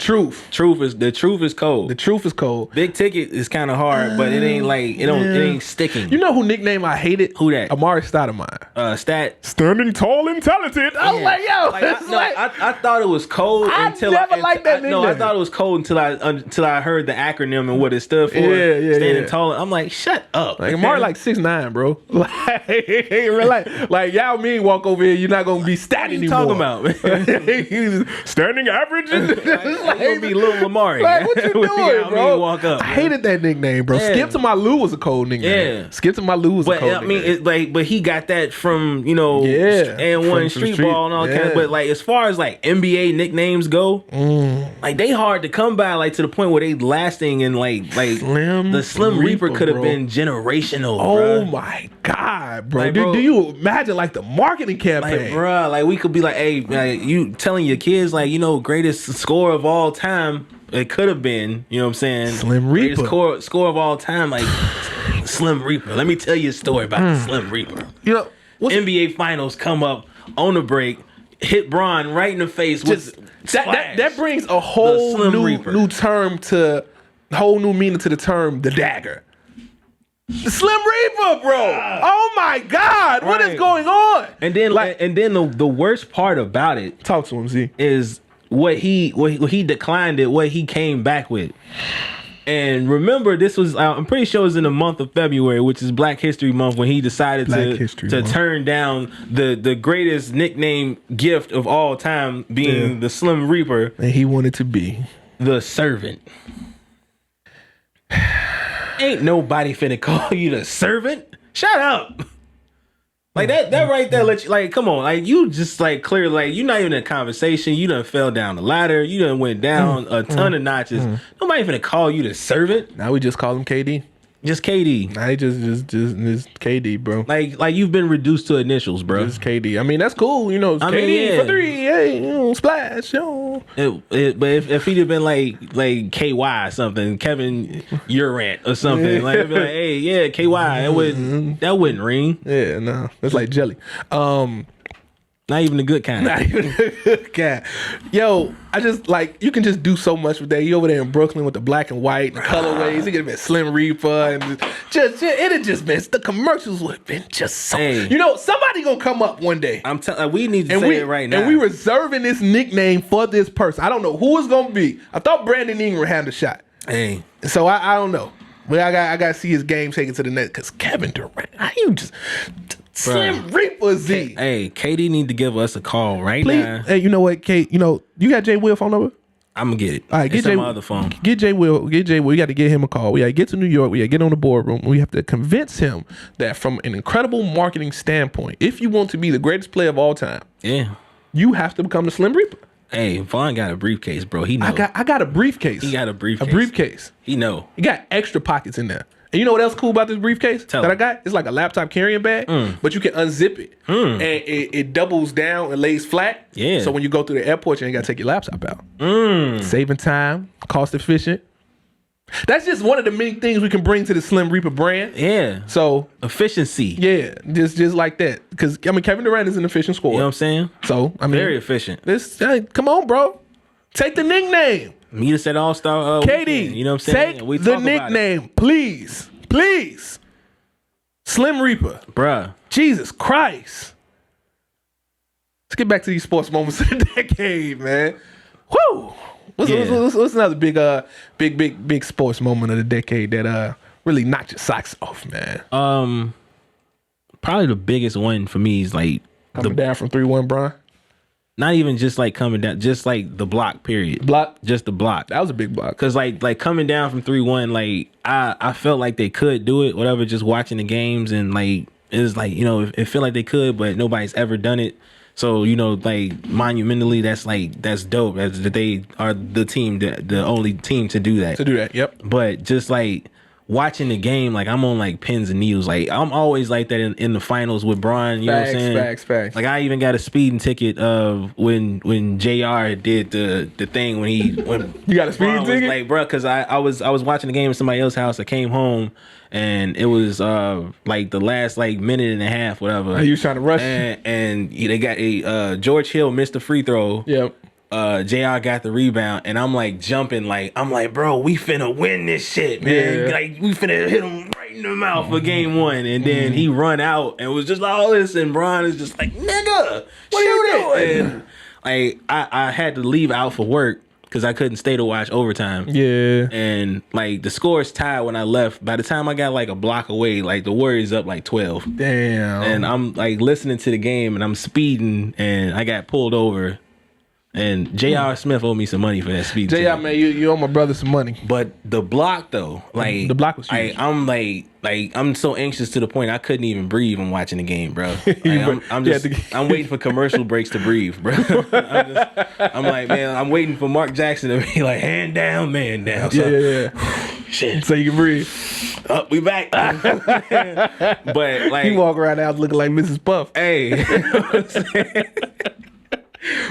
cold. The truth is cold. Big ticket is kind of hard, but it ain't like it ain't sticking. You know who nickname I hated? Who that? Amari Stoudemire. Standing tall and talented. I was like, yo, I thought it was cold until I never liked that nickname. No, I thought it was cold until I heard the acronym and what it stood for. Yeah. Standing tall. I'm like, shut up. Like Amari like 6'9", bro. Like Yao Ming walk over here, you're not gonna be stat anymore. What are you talking about? He's standing average. Like, gonna be Lil Lamar. Like, what you doing, bro? Walk up, I hated that nickname, bro. Yeah. Skip to my Lou was a cold nickname. Yeah. Skip to my Lou was a cold nickname. But he got that from and one street ball and all kinds. But like as far as like NBA nicknames go, like they hard to come by. Like to the point where they lasting and like the Slim Reaper could have been generational. Oh my God, bro. Like, do you imagine like the marketing campaign? Like, bro, like we could be like, hey, like, you telling your kids like, you know, greatest score of all time. It could have been, you know what I'm saying? Slim Reaper. Greatest score of all time, like Slim Reaper. Let me tell you a story about the Slim Reaper. You know, NBA Finals come up on the break, hit Bron right in the face with that brings a whole new term to whole new meaning to the term the dagger. The Slim Reaper, bro. Oh my God, what is going on? And then the worst part about it, talk to him, Z, is what he declined it, what he came back with. And remember, this was, I'm pretty sure it was in the month of February, which is Black History Month, when he decided to turn down the greatest nickname gift of all time, being the Slim Reaper. And he wanted to be the servant. Ain't nobody finna call you the servant. Shut up. Like that right there, let you, like, come on, like you just like clear, like you're not even in a conversation. You done fell down the ladder. You done went down a ton of notches. Nobody finna call you the servant. Now we just call him KD. Just KD. Nah, just KD, bro. Like you've been reduced to initials, bro. Just KD. I mean, that's cool. You know, it's KD for 3. Hey, you know, splash. Yo. But if he'd have been like KY or something, Kevin Durant or something, like it'd be like, hey, yeah, KY. That wouldn't ring. Yeah, no, it's like jelly. Not even the good kind. Not even the good kind. Yo, I just like, you can just do so much with that. You over there in Brooklyn with the black and white and colorways. It could have been Slim Reaper and just it had just been, the commercials would have been just so. You know, somebody gonna come up one day. I'm telling, we need to say it right now. And we reserving this nickname for this person. I don't know who it's gonna be. I thought Brandon Ingram had a shot. Hey, so I don't know. But I got to see his game taken to the net because Kevin Durant, how you just. Slim Reaper Z. Hey, KD need to give us a call right now. Hey, you know what, Kate? You know, you got Jay Will phone number? I'm gonna get it. All right, get Jay on my other phone. Get Jay Will. We got to get him a call. We got to get to New York. We got to get on the boardroom. We have to convince him that from an incredible marketing standpoint, if you want to be the greatest player of all time, you have to become the Slim Reaper. Hey, Vaughn got a briefcase, bro. He know. I got a briefcase. He got a briefcase. A briefcase. He know. He got extra pockets in there. And you know what else cool about this briefcase I got? It's like a laptop carrying bag, but you can unzip it. And it doubles down and lays flat. Yeah. So when you go through the airport, you ain't got to take your laptop out. Saving time, cost efficient. That's just one of the many things we can bring to the Slim Reaper brand. Yeah. So efficiency. Yeah, just like that. Because, I mean, Kevin Durant is an efficient scorer. You know what I'm saying? So, I mean. Very efficient. Come on, bro. Take the nickname. Meet us at All-Star KD, you know what I'm saying? Take the nickname, please. Please. Slim Reaper. Bruh. Jesus Christ. Let's get back to these sports moments of the decade, man. Woo! What's another big sports moment of the decade that really knocked your socks off, man? Probably the biggest one for me is like coming down from 3-1, Bron. Not even just like coming down, just like the block period. Just the block. That was a big block. Cause like coming down from 3-1, like I felt like they could do it, whatever, just watching the games, and like it was like, you know, it felt like they could, but nobody's ever done it. So, you know, like monumentally, that's dope. That they are the team, the only team to do that. Yep. But just like watching the game, like I'm on like pins and needles. Like I'm always like that in the finals with Bron. You know what I'm saying? Facts. Like I even got a speeding ticket of when JR did the thing when you got a speeding ticket? Was like, bro, because I was watching the game at somebody else's house. I came home and it was like the last like minute and a half, whatever. Are you trying to rush? And they got a George Hill missed the free throw. Yep. JR got the rebound, and I'm like jumping, like I'm like, bro, we finna win this shit, man. Yeah. Like we finna hit him right in the mouth for game 1, and then he run out and was just like all this, and Bron is just like, nigga, what are you doing? And like I had to leave out for work because I couldn't stay to watch overtime. Yeah. And like the score's tied when I left. By the time I got like a block away, like the Warriors up like 12. Damn. And I'm like listening to the game, and I'm speeding, and I got pulled over. And J.R. Smith owed me some money for that speed. J.R. man, you owe my brother some money. But the block though, like the block was huge. I'm so anxious to the point I couldn't even breathe when watching the game, bro. Like, I'm waiting for commercial breaks to breathe, bro. I'm like, man, I'm waiting for Mark Jackson to be like, hand down, man down. So, yeah. Shit. So you can breathe. We back. But like, you walk around the house looking like Mrs. Puff. Hey.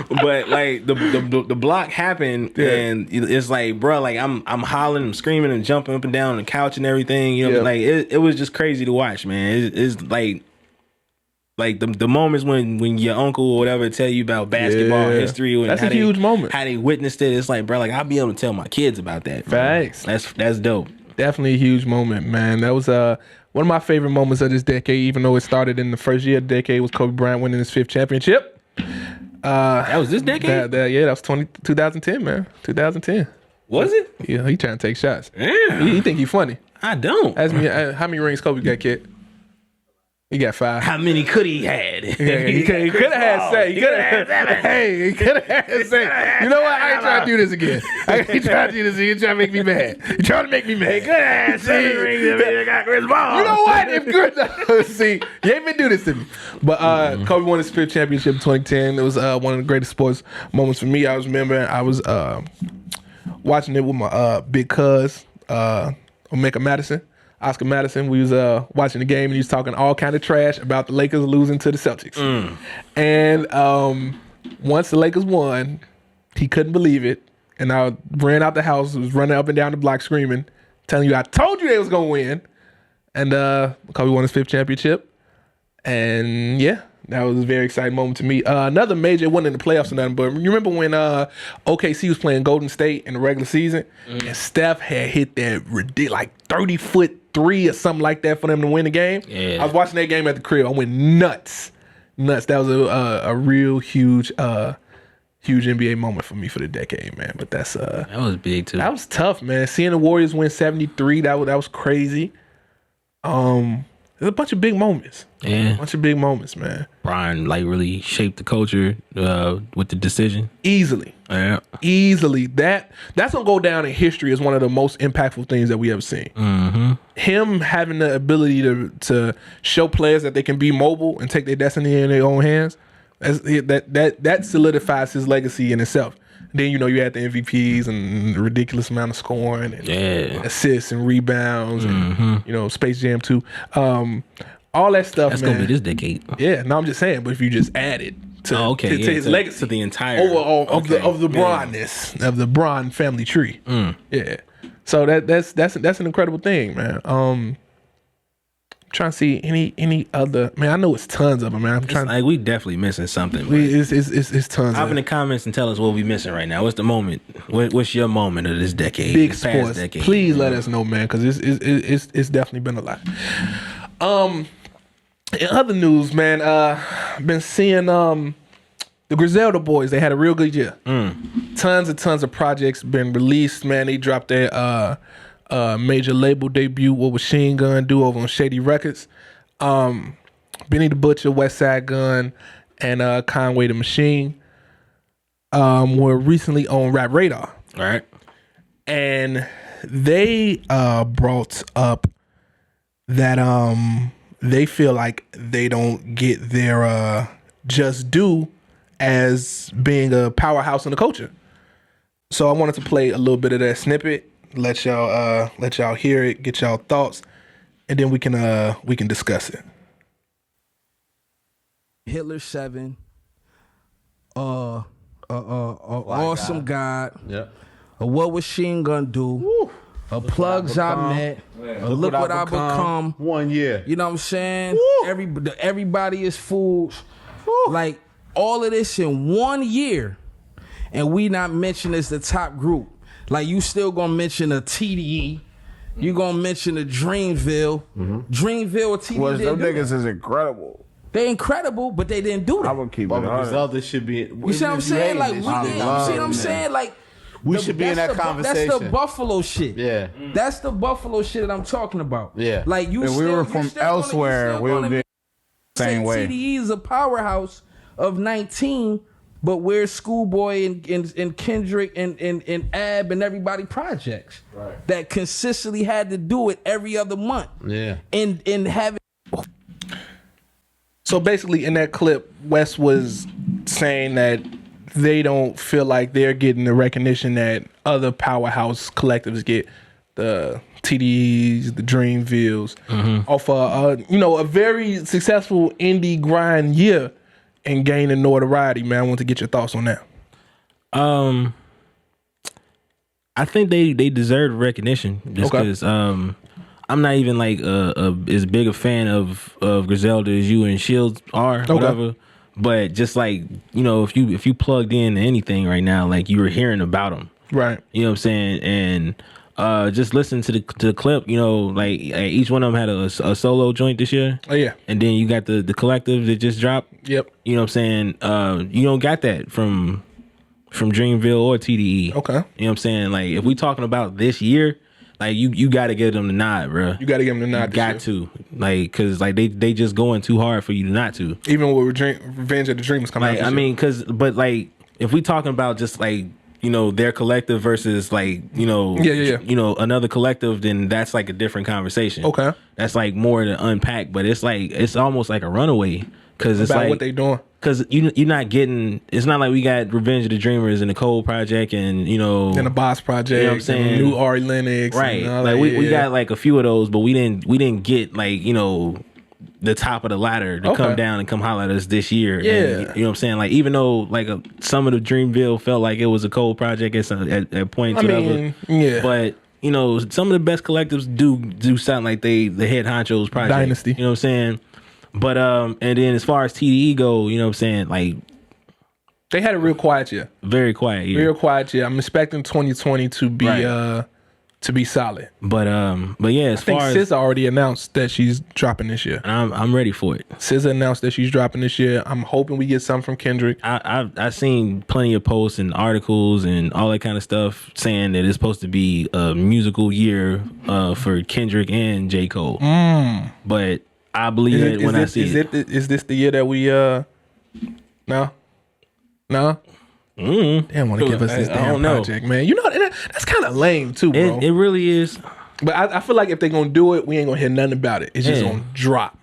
But like the block happened, and it's like, bro, like I'm hollering, I'm screaming and jumping up and down on the couch and everything. You know, like it was just crazy to watch, man. It's like the moments when your uncle or whatever tell you about basketball history, and that's a huge moment. How they witnessed it. It's like, bro, like I'll be able to tell my kids about that. Facts. That's dope. Definitely a huge moment, man. That was one of my favorite moments of this decade, even though it started in the first year of the decade, was Kobe Bryant winning his 5th championship. That was this decade? That was 2010, man. 2010. Was it? Yeah, he trying to take shots. Yeah. He think he funny. I don't. Ask me, how many rings Kobe got, kid? He got 5. How many could he had? Yeah, he could have had 7. He could have had 7. Hey, he could have had 7. You know what? I ain't trying to do this again. I ain't trying to do this again. You're trying to make me mad. You're trying to make me mad. He could have had 7 rings if he got Chris Paul. You know what? If Chris, see, you ain't been do this to me. But Kobe won his 5th championship in 2010. It was one of the greatest sports moments for me. I was watching it with my big cuz, Omeka Madison. Oscar Madison. We was watching the game, and he was talking all kind of trash about the Lakers losing to the Celtics. And once the Lakers won, he couldn't believe it. And I ran out the house, was running up and down the block screaming, telling you I told you they was gonna win. And Kobe won his 5th championship. And yeah, that was a very exciting moment to me. Another major, it wasn't in the playoffs or nothing, but you remember when OKC was playing Golden State in the regular season, and Steph had hit that ridiculous, like 30-foot 3 or something like that for them to win the game? Yeah. I was watching that game at the crib. I went nuts. That was a real huge NBA moment for me for the decade, man. But that was big too. That was tough, man. Seeing the Warriors win 73, that was crazy. There's a bunch of big moments. Yeah. A bunch of big moments, man. Brian, like, really shaped the culture with the decision. Easily. Yeah. Easily. That's going to go down in history as one of the most impactful things that we ever seen. Mm-hmm. Him having the ability to show players that they can be mobile and take their destiny in their own hands, that solidifies his legacy in itself. Then, you had the MVPs and the ridiculous amount of scoring and assists and rebounds and, Space Jam 2. All that stuff, That's man. going to be this decade. Yeah, no, I'm just saying. But if you just add it to his legacy. To the entire. Overall of the Bronness, of the Bron family tree. Yeah. So that's an incredible thing, man. Trying to see any other, man. I know it's tons of them, man. We definitely missing something. It's tons. Hop in the comments and tell us what we missing right now. What's the moment? What's your moment of this decade? Big sports. Decade? Please let us know, man, because it's definitely been a lot. In other news, man, been seeing the Griselda boys. They had a real good year. Tons of projects been released, man. They dropped their major label debut with Machine Gun do over on Shady Records. Benny the Butcher, Westside Gunn, and Conway the Machine were recently on Rap Radar. All right. And they brought up that they feel like they don't get their just due as being a powerhouse in the culture. So I wanted to play a little bit of that snippet. Let y'all hear it, get y'all thoughts, and then we can discuss it. Hitler 7, awesome God. Yep. What was Machine Gun do? Woo. Plugs I met. Look what I become. 1 year. You know what I'm saying? Woo. Everybody is fools. Woo. Like all of this in 1 year, and we not mentioned as the top group. Like you still gonna mention a TDE. You gonna mention a Dreamville. Dreamville or TDE. Well, those niggas is incredible. They incredible, but they didn't do that. I would keep it But honest. Griselda should be. You see what I'm saying? Like we didn't. You see what I'm saying? Like we should be in that conversation. That's the Buffalo shit. Yeah. That's the Buffalo shit that I'm talking about. Yeah. Like you. If we were from elsewhere, we would be the same way. TDE is a powerhouse of 19. But where's Schoolboy and Kendrick and Ab and everybody projects that consistently had to do it every other month? Yeah. And having. So basically, in that clip, Wes was saying that they don't feel like they're getting the recognition that other powerhouse collectives get the TDEs, the Dreamvilles, off a very successful indie grind year and gaining notoriety, man. I want to get your thoughts on that. I think they deserve recognition just because I'm not even like as big a fan of Griselda as you and Shields are, whatever. But just like, if you plugged in anything right now, like you were hearing about them, right? You know what I'm saying? And just listen to the clip. Like each one of them had a solo joint this year. Oh yeah. And then you got the collective that just dropped. Yep. You know what I'm saying? You don't got that from Dreamville or TDE. Okay. You know what I'm saying? Like if we talking about this year, like you got to give them the nod, bro. You got to give them the nod. Got to, like, cause like they just going too hard for you not to. Even with Revenge of the Dreamers coming out. I mean, but like if we talking about just like their collective versus like another collective, then that's like a different conversation. Okay. That's like more to unpack, but it's almost like a runaway because it's like what they doing. Because you're not getting. It's not like we got Revenge of the Dreamers and the Cole Project and and the Boss Project. You know what I'm saying? And new Ari Lennox. Right. Like we got like a few of those, but we didn't get like the top of the ladder to come down and come holler at us this year. Yeah. And, you know what I'm saying? Like even though like some of the Dreamville felt like it was a Cole Project at points, whatever. Yeah. But some of the best collectives do sound like the head honchos project. Dynasty. You know what I'm saying? But and then as far as TDE go, you know what I'm saying? Like they had a real quiet year. Very quiet year. Real quiet year. I'm expecting 2020 to be solid. But yeah, I think SZA already announced that she's dropping this year. And I'm ready for it. SZA announced that she's dropping this year. I'm hoping we get something from Kendrick. I've seen plenty of posts and articles and all that kind of stuff saying that it's supposed to be a musical year for Kendrick and J. Cole. But I believe it when I see it. Is this the year that we no? Damn, want to give us this damn project, man. That's kind of lame too, bro. It really is. But I feel like if they're gonna do it, we ain't gonna hear nothing about it. It's just gonna drop,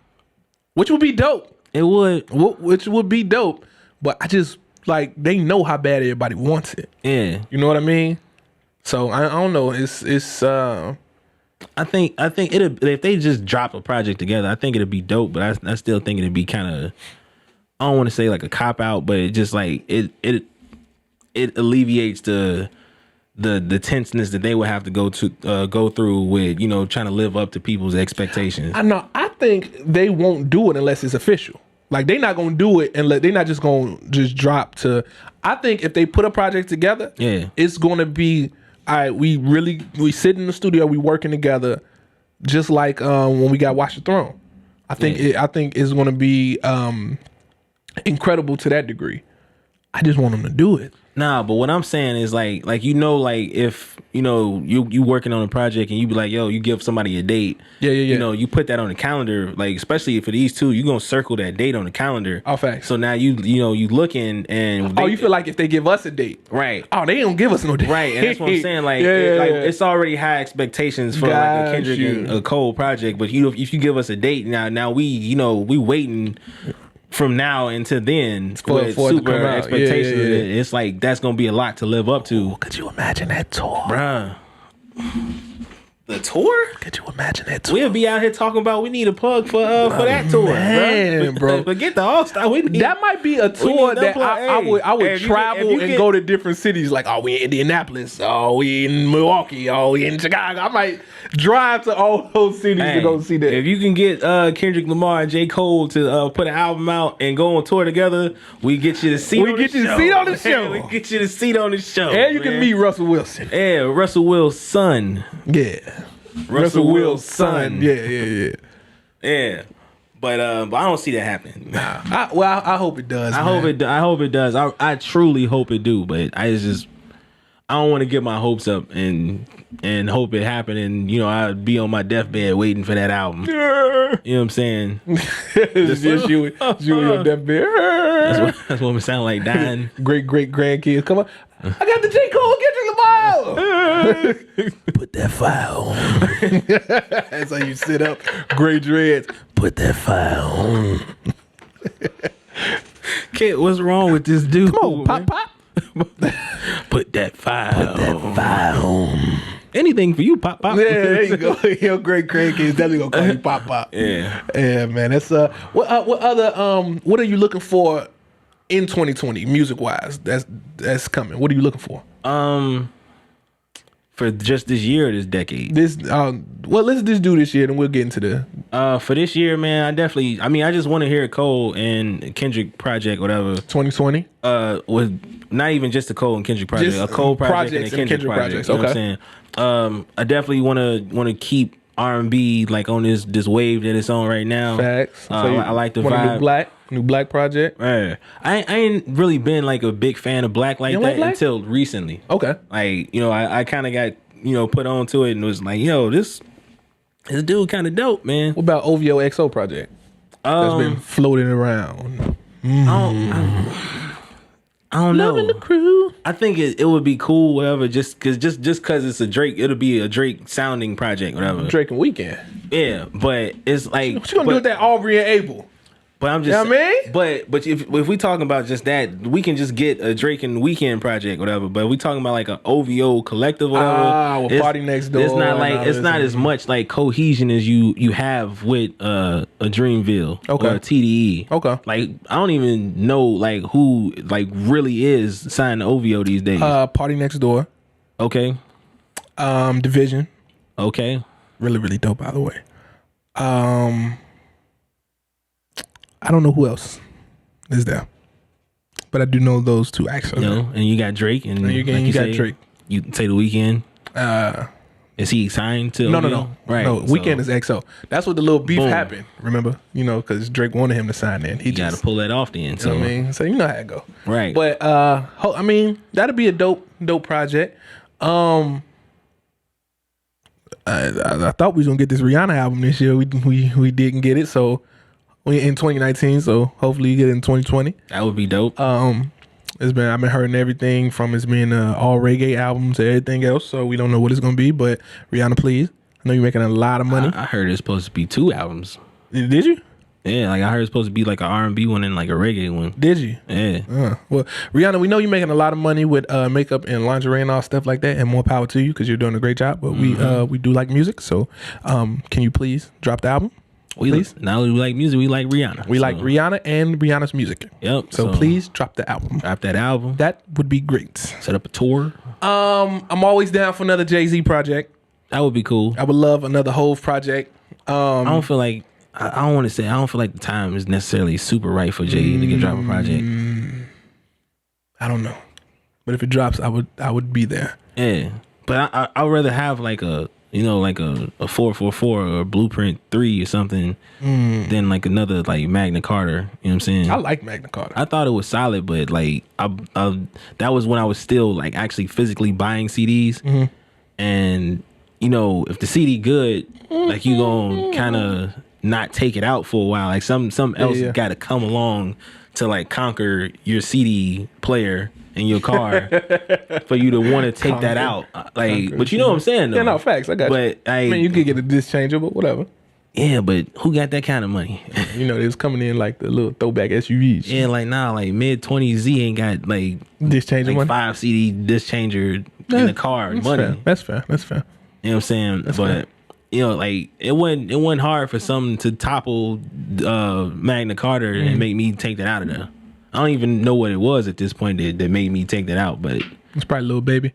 which would be dope. It would, which would be dope. But I just like they know how bad everybody wants it. Yeah, you know what I mean. So I don't know. It's. I think if they just drop a project together, I think it'd be dope. But I still think it'd be kind of, I don't want to say like a cop out, but it just like it alleviates the tenseness that they would have to go through with trying to live up to people's expectations. I know. I think they won't do it unless it's official. Like they're not gonna do it unless they're not just gonna just drop to. I think if they put a project together, it's gonna be. All right, we sit in the studio, we working together, just like when we got Watch the Throne. I think it's going to be incredible to that degree. I just want them to do it. Nah, but what I'm saying is like if you working on a project and you be like, yo, you give somebody a date. Yeah. You put that on the calendar, like especially for these two, you're gonna circle that date on the calendar. Oh, facts. So now you looking and you feel like if they give us a date, right? Oh, they don't give us no date, right? And that's what I'm saying. Like, it's already high expectations for like a Kendrick and a Cole project, but if you give us a date now we waiting. From now until then, for super expectations, it's like that's gonna be a lot to live up to. Oh, could you imagine that tour, bruh? The tour? Could you imagine that tour? We'll be out here talking about we need a plug for that tour, man, bro. Forget the All Star. That might be a tour that I would travel and go to different cities. Like, we in Indianapolis. We in Milwaukee. We in Chicago. I might drive to all those cities to go see that. If you can get Kendrick Lamar and J. Cole to put an album out and go on tour together, we get you the seat. We get you the seat on the show. We get you the seat on the show. And you can meet Russell Wilson. Yeah, Russell Wilson's son. Yeah. Russell Wilson's son. Yeah. But I don't see that happening. Nah. I hope it does. I hope it does. I truly hope it do. But I don't want to get my hopes up and hope it happen. And I'd be on my deathbed waiting for that album. You know what I'm saying? Just you and your deathbed. That's what it sound like dying. Great grandkids. Come on. I got the J. Cole. Get your Lamar. Put that file on. That's how you sit up. Gray dreads. Put that file on. Kid, what's wrong with this dude? Come on, pop. Put that file. Put that file on. Anything for you, Pop Pop. Yeah, there you go. Your great grandkids definitely gonna call you Pop Pop. Yeah, man. That's what other what are you looking for in 2020 music wise? That's coming. What are you looking for? For just this year or this decade? This well, let's just do this year, and we'll get into the. For this year, man, I just want to hear Cole and Kendrick project, whatever. 2020. With not even just a Cole and Kendrick project, Just a Cole project and a projects Kendrick project. You know what I'm saying? I definitely want to keep R&B like on this wave that it's on right now. Facts. I like the vibe. New black project. I ain't really been like a big fan of black like that until recently. Okay. Like, I kind of got, put on to it and was like, this dude kind of dope, man. What about OVO XO project? That's been floating around. I don't know. Loving the crew. I think it would be cool, whatever. Just cause it's a Drake, it'll be a Drake sounding project, whatever. Drake and Weeknd. Yeah, but it's like what you gonna do with that Aubrey and Abel? But I'm just, you know what I mean? But if we talking about just that, we can just get a Drake and Weeknd project, whatever. But if we talking about like an OVO collective, whatever. Party Next Door. It's not like not as much like cohesion as you have with a Dreamville or a TDE. Okay. Like I don't even know like who like really is signed to OVO these days. Party Next Door. Okay. Division. Okay. Really, really dope, by the way. I don't know who else is there, but I do know those two actually. And you got Drake, and you got Drake. You say The Weeknd. Is he signed to? No. Right. No, Weeknd is XO. That's what the little beef happened. Remember, because Drake wanted him to sign in. He got to pull that off then. So you know what I mean, so you know how it go. Right. But I mean, that'll be a dope project. I thought we was gonna get this Rihanna album this year. We didn't get it, so we in 2019. So hopefully you get it in 2020. That would be dope. I've been hearing everything from it's being all reggae albums to everything else. So we don't know what it's gonna be. But Rihanna, please, I know you're making a lot of money. I heard it's supposed to be 2 albums. Did you? Yeah, like I heard it's supposed to be like an R&B one and like a reggae one. Did you? Yeah. Well, Rihanna, we know you're making a lot of money with makeup and lingerie and all stuff like that, and more power to you because you're doing a great job. But we do like music, so can you please drop the album? Please. Not only we like music, we like Rihanna. We like Rihanna and Rihanna's music. Yep. So please drop the album. Drop that album. That would be great. Set up a tour. I'm always down for another Jay-Z project. That would be cool. I would love another Hove project. I don't feel like I don't want to say I don't feel like the time is necessarily super right for Jay to drop a project. I don't know, but if it drops, I would be there. Yeah, but I'd rather have like a 444 or a Blueprint 3 or something than like another like Magna Carta. You know what I'm saying? I like Magna Carta. I thought it was solid, but like I that was when I was still like actually physically buying CDs, and if the CD good, like you gonna kind of not take it out for a while. Like something else got to come along to like conquer your CD player in your car for you to want to take that out. Like, but you know what I'm saying though. Yeah, no, facts. I got you. But I mean, you could get a disc changer, but whatever. Yeah, but who got that kind of money? They was coming in like the little throwback SUVs. Yeah, like like mid-20s Z ain't got like disc changer like money? 5 CD disc changer in the car money. That's fair. You know what I'm saying? But fair. Like it wasn't hard for something to topple Magna Carta and make me take that out of there. I don't even know what it was at this point that made me take that out, but it's probably Lil Baby.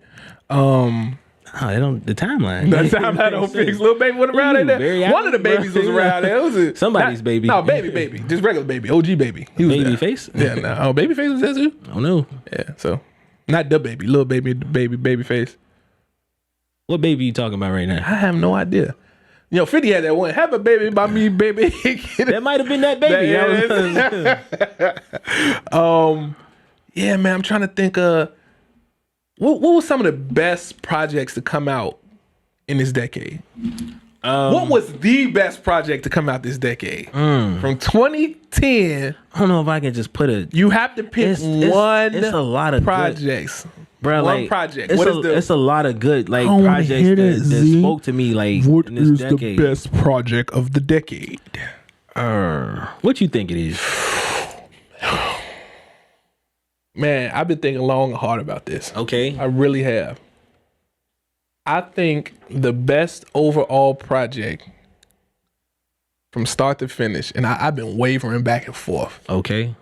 They don't the timeline. The timeline don't fix. Lil Baby was around there. One of the babies was around there. It was somebody's baby. No, baby, just regular baby, OG baby. He was Babyface. Yeah, no, Babyface was there too. I don't know. Yeah, so not the baby, Lil Baby, Babyface. What baby you talking about right now? I have no idea. 50 had that one. Have a baby by me, baby. That might have been that baby. Yeah, man. I'm trying to think. What was some of the best projects to come out in this decade? What was the best project to come out this decade? From 2010. I don't know if I can just put it. You have to pick one. It's a lot of projects. Bro, one project. It's a lot of good projects that spoke to me what in this is decade. The best project of the decade? What you think it is? Man, I've been thinking long and hard about this. Okay. I really have. I think the best overall project from start to finish, and I've been wavering back and forth. Okay.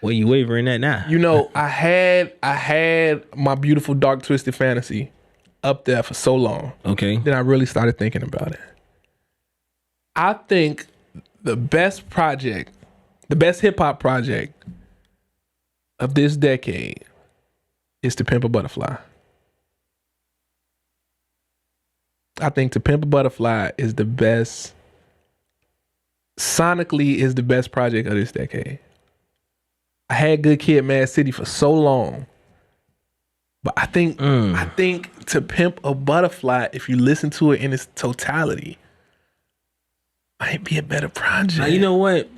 What are you wavering at now? You know, I had My Beautiful Dark Twisted Fantasy up there for so long. Okay. Then I really started thinking about it. I think the best hip hop project of this decade is To Pimp a Butterfly. I think To Pimp a Butterfly is the best, sonically is the best project of this decade. I had Good Kid, Mad City for so long, but I think To Pimp a Butterfly, if you listen to it in its totality, might be a better project. Now, you know what?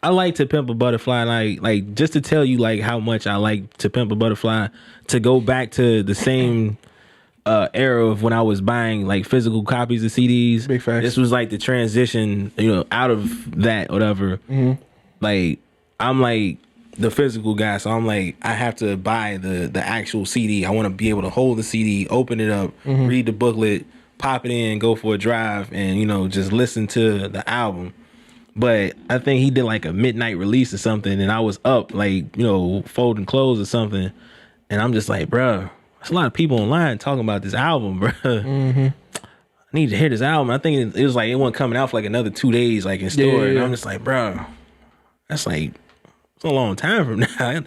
I like To Pimp a Butterfly. Like just to tell you like how much I like To Pimp a Butterfly. To go back to the same era of when I was buying like physical copies of CDs. Big facts. This was like the transition, out of that, whatever. Mm-hmm. Like I'm like the physical guy, so I'm like I have to buy the actual CD. I want to be able to hold the CD, open it up, read the booklet, pop it in, go for a drive, and just listen to the album. But I think he did like a midnight release or something, and I was up like folding clothes or something, and I'm just like, bruh, there's a lot of people online talking about this album, bruh. Mm-hmm. I need to hear this album. I think it was like it wasn't coming out for like another 2 days, like in store, and I'm just like, bruh, that's like. It's a long time from now. I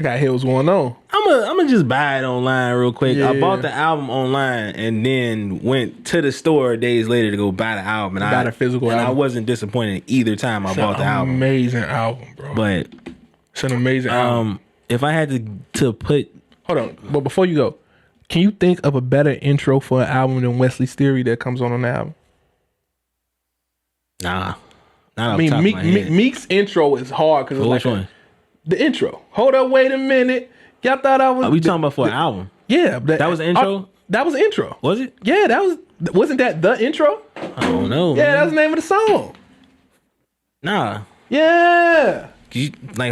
gotta hear what's going on. I'm gonna just buy it online real quick. Yeah. I bought the album online and then went to the store days later to go buy the album. And buy the physical album. I wasn't disappointed either time I bought the album. Amazing album, bro. But it's an amazing album. If I had to put, hold on, but before you go, can you think of a better intro for an album than Wesley's Theory that comes on the album? Nah. I mean, Meek's intro is hard because it's like one? The intro. Hold up, wait a minute. Y'all thought I was. Are we talking about for an album? Yeah, that was the intro. That was the intro. Was it? Yeah, wasn't that the intro? I don't know. Yeah, that was the name of the song. Nah. Yeah.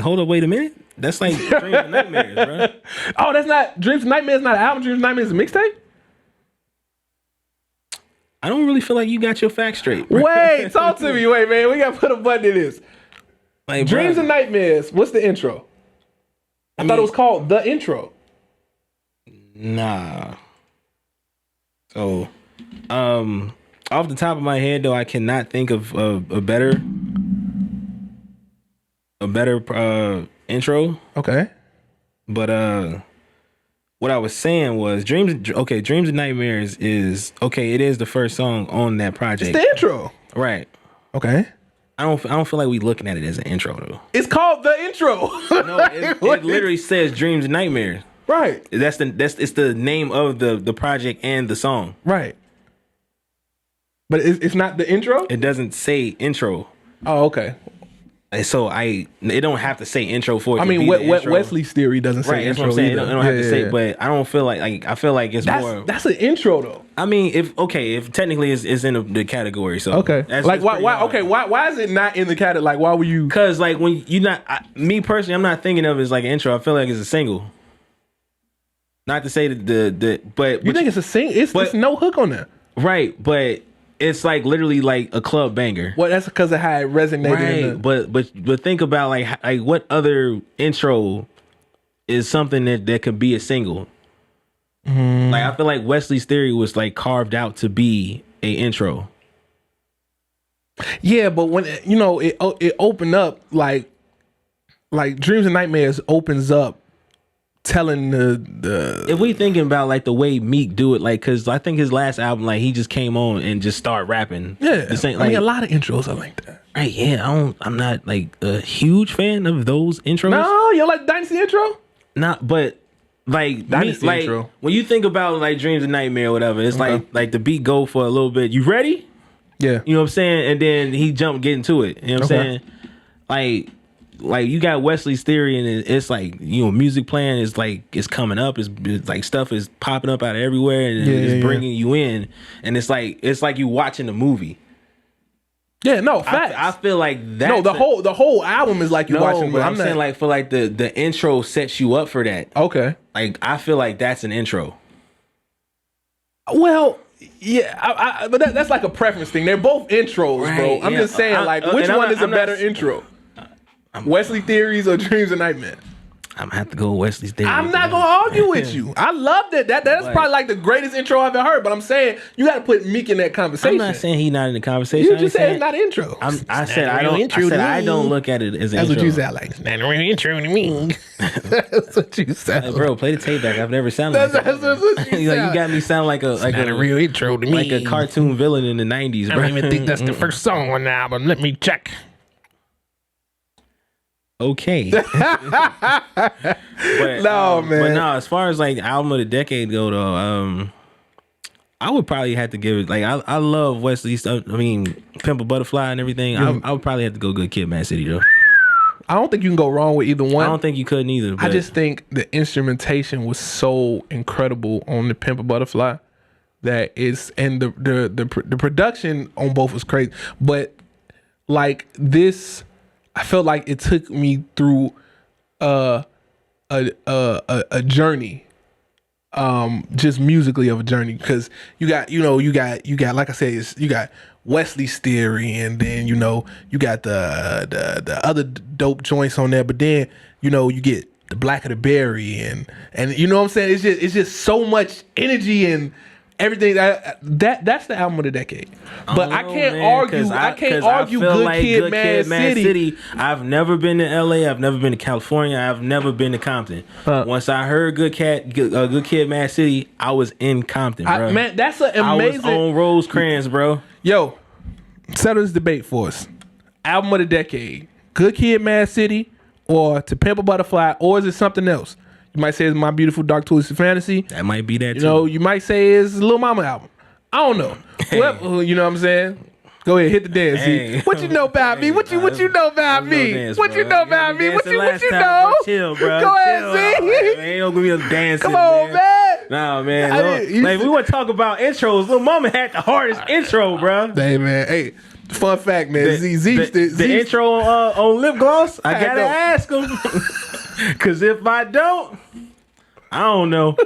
Hold up, wait a minute. That's like Dreams and Nightmares, bro. Oh, that's not Dreams and Nightmares. Not an album. Dreams and Nightmares is a mixtape. I don't really feel like you got your facts straight. Bro. Wait, talk to me. Wait, man. We got to put a button in this. Like, Dreams and Nightmares. What's the intro? I thought it was called The Intro. Nah. So, off the top of my head, though, I cannot think of a better intro. Okay. But what I was saying was Dreams and Nightmares is okay. It is the first song on that project. It's the intro, right? Okay. I don't feel like we looking at it as an intro though. It's called the intro. No, it literally says Dreams and Nightmares. Right. It's the name of the project and the song. Right. But it's not the intro? It doesn't say intro. Oh, okay. And so it don't have to say intro for it. I mean, Wesley's Theory doesn't say intro. That's what I'm saying. It don't have to say, but I don't feel like I feel like it's more. That's an intro though. I mean, if technically it's in the category, so okay. Why is it not in the category? Like, why were you? Because like when you me personally, I'm not thinking of it as like an intro. I feel like it's a single. Not to say that but you think it's a single? It's no hook on there, right? But it's like literally like a club banger. Well, that's because of how it resonated. Right, but think about like what other intro is something that could be a single. Like I feel like Wesley's Theory was like carved out to be a intro. Yeah, but when it opened up like Dreams and Nightmares opens up telling the if we thinking about like the way Meek do it, like because I think his last album like he just came on and just started rapping. Yeah, I mean a lot of intros are like that. Right? Yeah, I'm not like a huge fan of those intros. No, you don't like Dynasty intro? Not, but like Dynasty like intro. When you think about like Dreams and Nightmare or whatever, it's like the beat go for a little bit. You ready? Yeah, you know what I'm saying, and then he get into it. You know what I'm saying? Like you got Wesley's Theory and it's like music playing is like it's coming up. It's like stuff is popping up out of everywhere and it's bringing you in, and it's like you watching a movie. Yeah, no, facts. I feel like that. No, the whole album is like you watching. But I'm saying like for like the intro sets you up for that. Okay, like I feel like that's an intro. Well, yeah, but that's like a preference thing. They're both intros, right, bro. I'm just saying, which one is a better intro? Wesley Theories or Dreams and Nightmares? I'm gonna have to go with Wesley's Theories. I'm not gonna argue with you. I loved it. That's probably like the greatest intro I've ever heard. But I'm saying you got to put Meek in that conversation. I'm not saying he's not in the conversation. You just said it's not an intro. I said I don't look at it as an intro. That's what you said. Like, it's not a real intro to me. That's what you said. Like, bro, play the tape back. I've never sounded like that. That's what you said. You got me sound like a real intro to me. Like a cartoon villain in the 90s, bro. I don't even think that's the first song on the album. Let me check. Okay. But no, man. But no, as far as like album of the decade go though, I would probably have to give it like I love Wesley stuff. I mean, Pimp a Butterfly and everything. Yeah. I would probably have to go Good Kid, Mad City though. I don't think you can go wrong with either one. I don't think you could either. I just think the instrumentation was so incredible on the Pimp a Butterfly that it's and the production on both was crazy. But like this, I felt like it took me through a journey, just musically of a journey, because you got like I said, you got Wesley's Theory, and then you got the other dope joints on there, but then you get the Black of the Berry, and you know what I'm saying, it's just so much energy and everything. That's the album of the decade. But I can't argue Good Kid, Mad City. I've never been to LA. I've never been to California. I've never been to Compton. Once I heard Good Kid, Mad City, I was in Compton, bro. Man, that's an amazing. I was on Rosecrans, bro. Yo, settle this debate for us. Album of the decade: Good Kid, Mad City, or To Pimp a Butterfly, or is it something else? You might say it's My Beautiful Dark Twisted Fantasy. That might be that too. You might say it's Lil Mama album. I don't know. Well, you know what I'm saying? Go ahead, hit the dance. Hey. What you know about me? What you know about me? Dance, what you know about me? What you know? Chill, bro. Go ahead, see. Ain't no gonna be no dancing. Come on, man. Nah, man. We want to talk about intros. Lil Mama had the hardest intro, bro. Hey, man. Hey, fun fact, man. The intro on Lip Gloss, I gotta ask him. Cause if I don't know.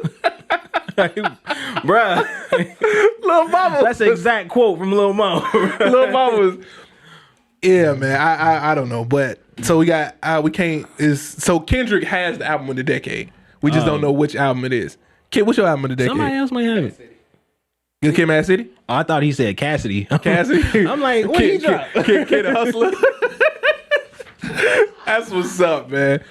Bruh. Lil Mama. That's an exact quote from Lil Mama. Lil Mama was. Yeah, man. I don't know. But so we got so Kendrick has the album of the decade. We just don't know which album it is. Kid, what's your album of the decade? Somebody else might have it. Good Kid, Mad City? Oh, I thought he said Cassidy. Cassidy? I'm like, what he dropped? Kid the Hustler. That's what's up, man.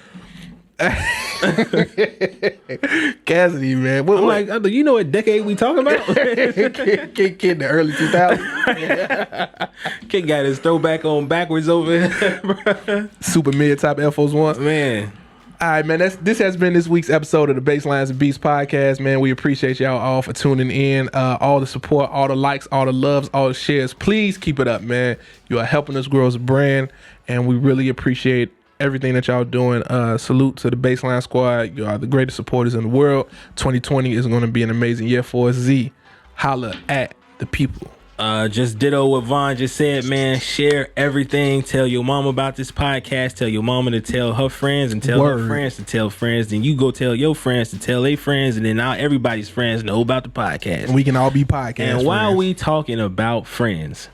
Cassidy, man. I'm like, you know what decade we talking about? Kid in the early 2000s. Kid got his throwback on backwards over here. Super mid top Air Force Ones. Man. All right, man. This has been this week's episode of the Baselines and Beats podcast, man. We appreciate y'all all for tuning in. All the support, all the likes, all the loves, all the shares. Please keep it up, man. You are helping us grow as a brand, and we really appreciate everything that y'all doing. Salute to the Baseline Squad. You are the greatest supporters in the world. 2020 is going to be an amazing year for us. Z, holla at the people. Just ditto what Vaughn just said, man. Share everything. Tell your mom about this podcast. Tell your mama to tell her friends, and tell her friends to tell friends. Then you go tell your friends to tell their friends, and then now everybody's friends know about the podcast. And we can all be podcast And friends. while we talking about friends,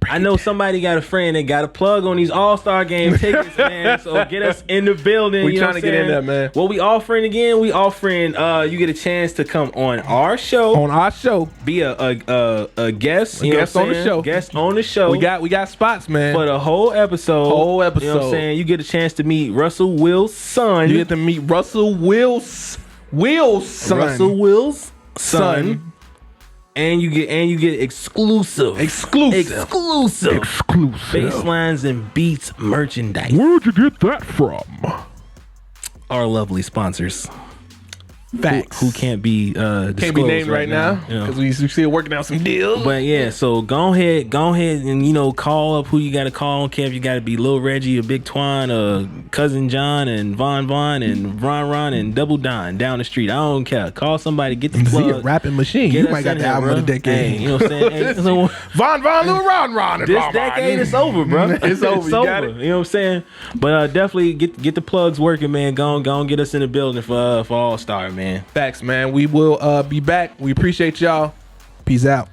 I know somebody got a friend that got a plug on these All-Star Game tickets, man. So get us in the building. We trying to get in there, man. What we offering again? We offering you get a chance to come on our show. On our show. Be a guest. You guest on the show. Guest on the show. We got spots, man. For the whole episode. You know what I'm saying? You get a chance to meet Russell Wilson. You get to meet Russell Wilson. Russell Wilson. And you get exclusive Baselines and Beats merchandise. Where'd you get that from? Our lovely sponsors. Facts. Who can't be can't be named right now because we still working out some deals. But yeah, so go ahead and call up who you got to call. I don't care if you got to be Lil Reggie or Big Twan or Cousin John and Von and Ron and Double Don down the street. I don't care. Call somebody, get the plug. See a rapping machine. You might got the album of the decade. Hey, you know what I'm saying? Hey, so, Von, Lil Ron. This decade is over, bro. It's over. You got it. You know what I'm saying? But definitely get the plugs working, man. Go on, get us in the building for All-Star, man. man. Facts, man. We will be back. We appreciate y'all. Peace out.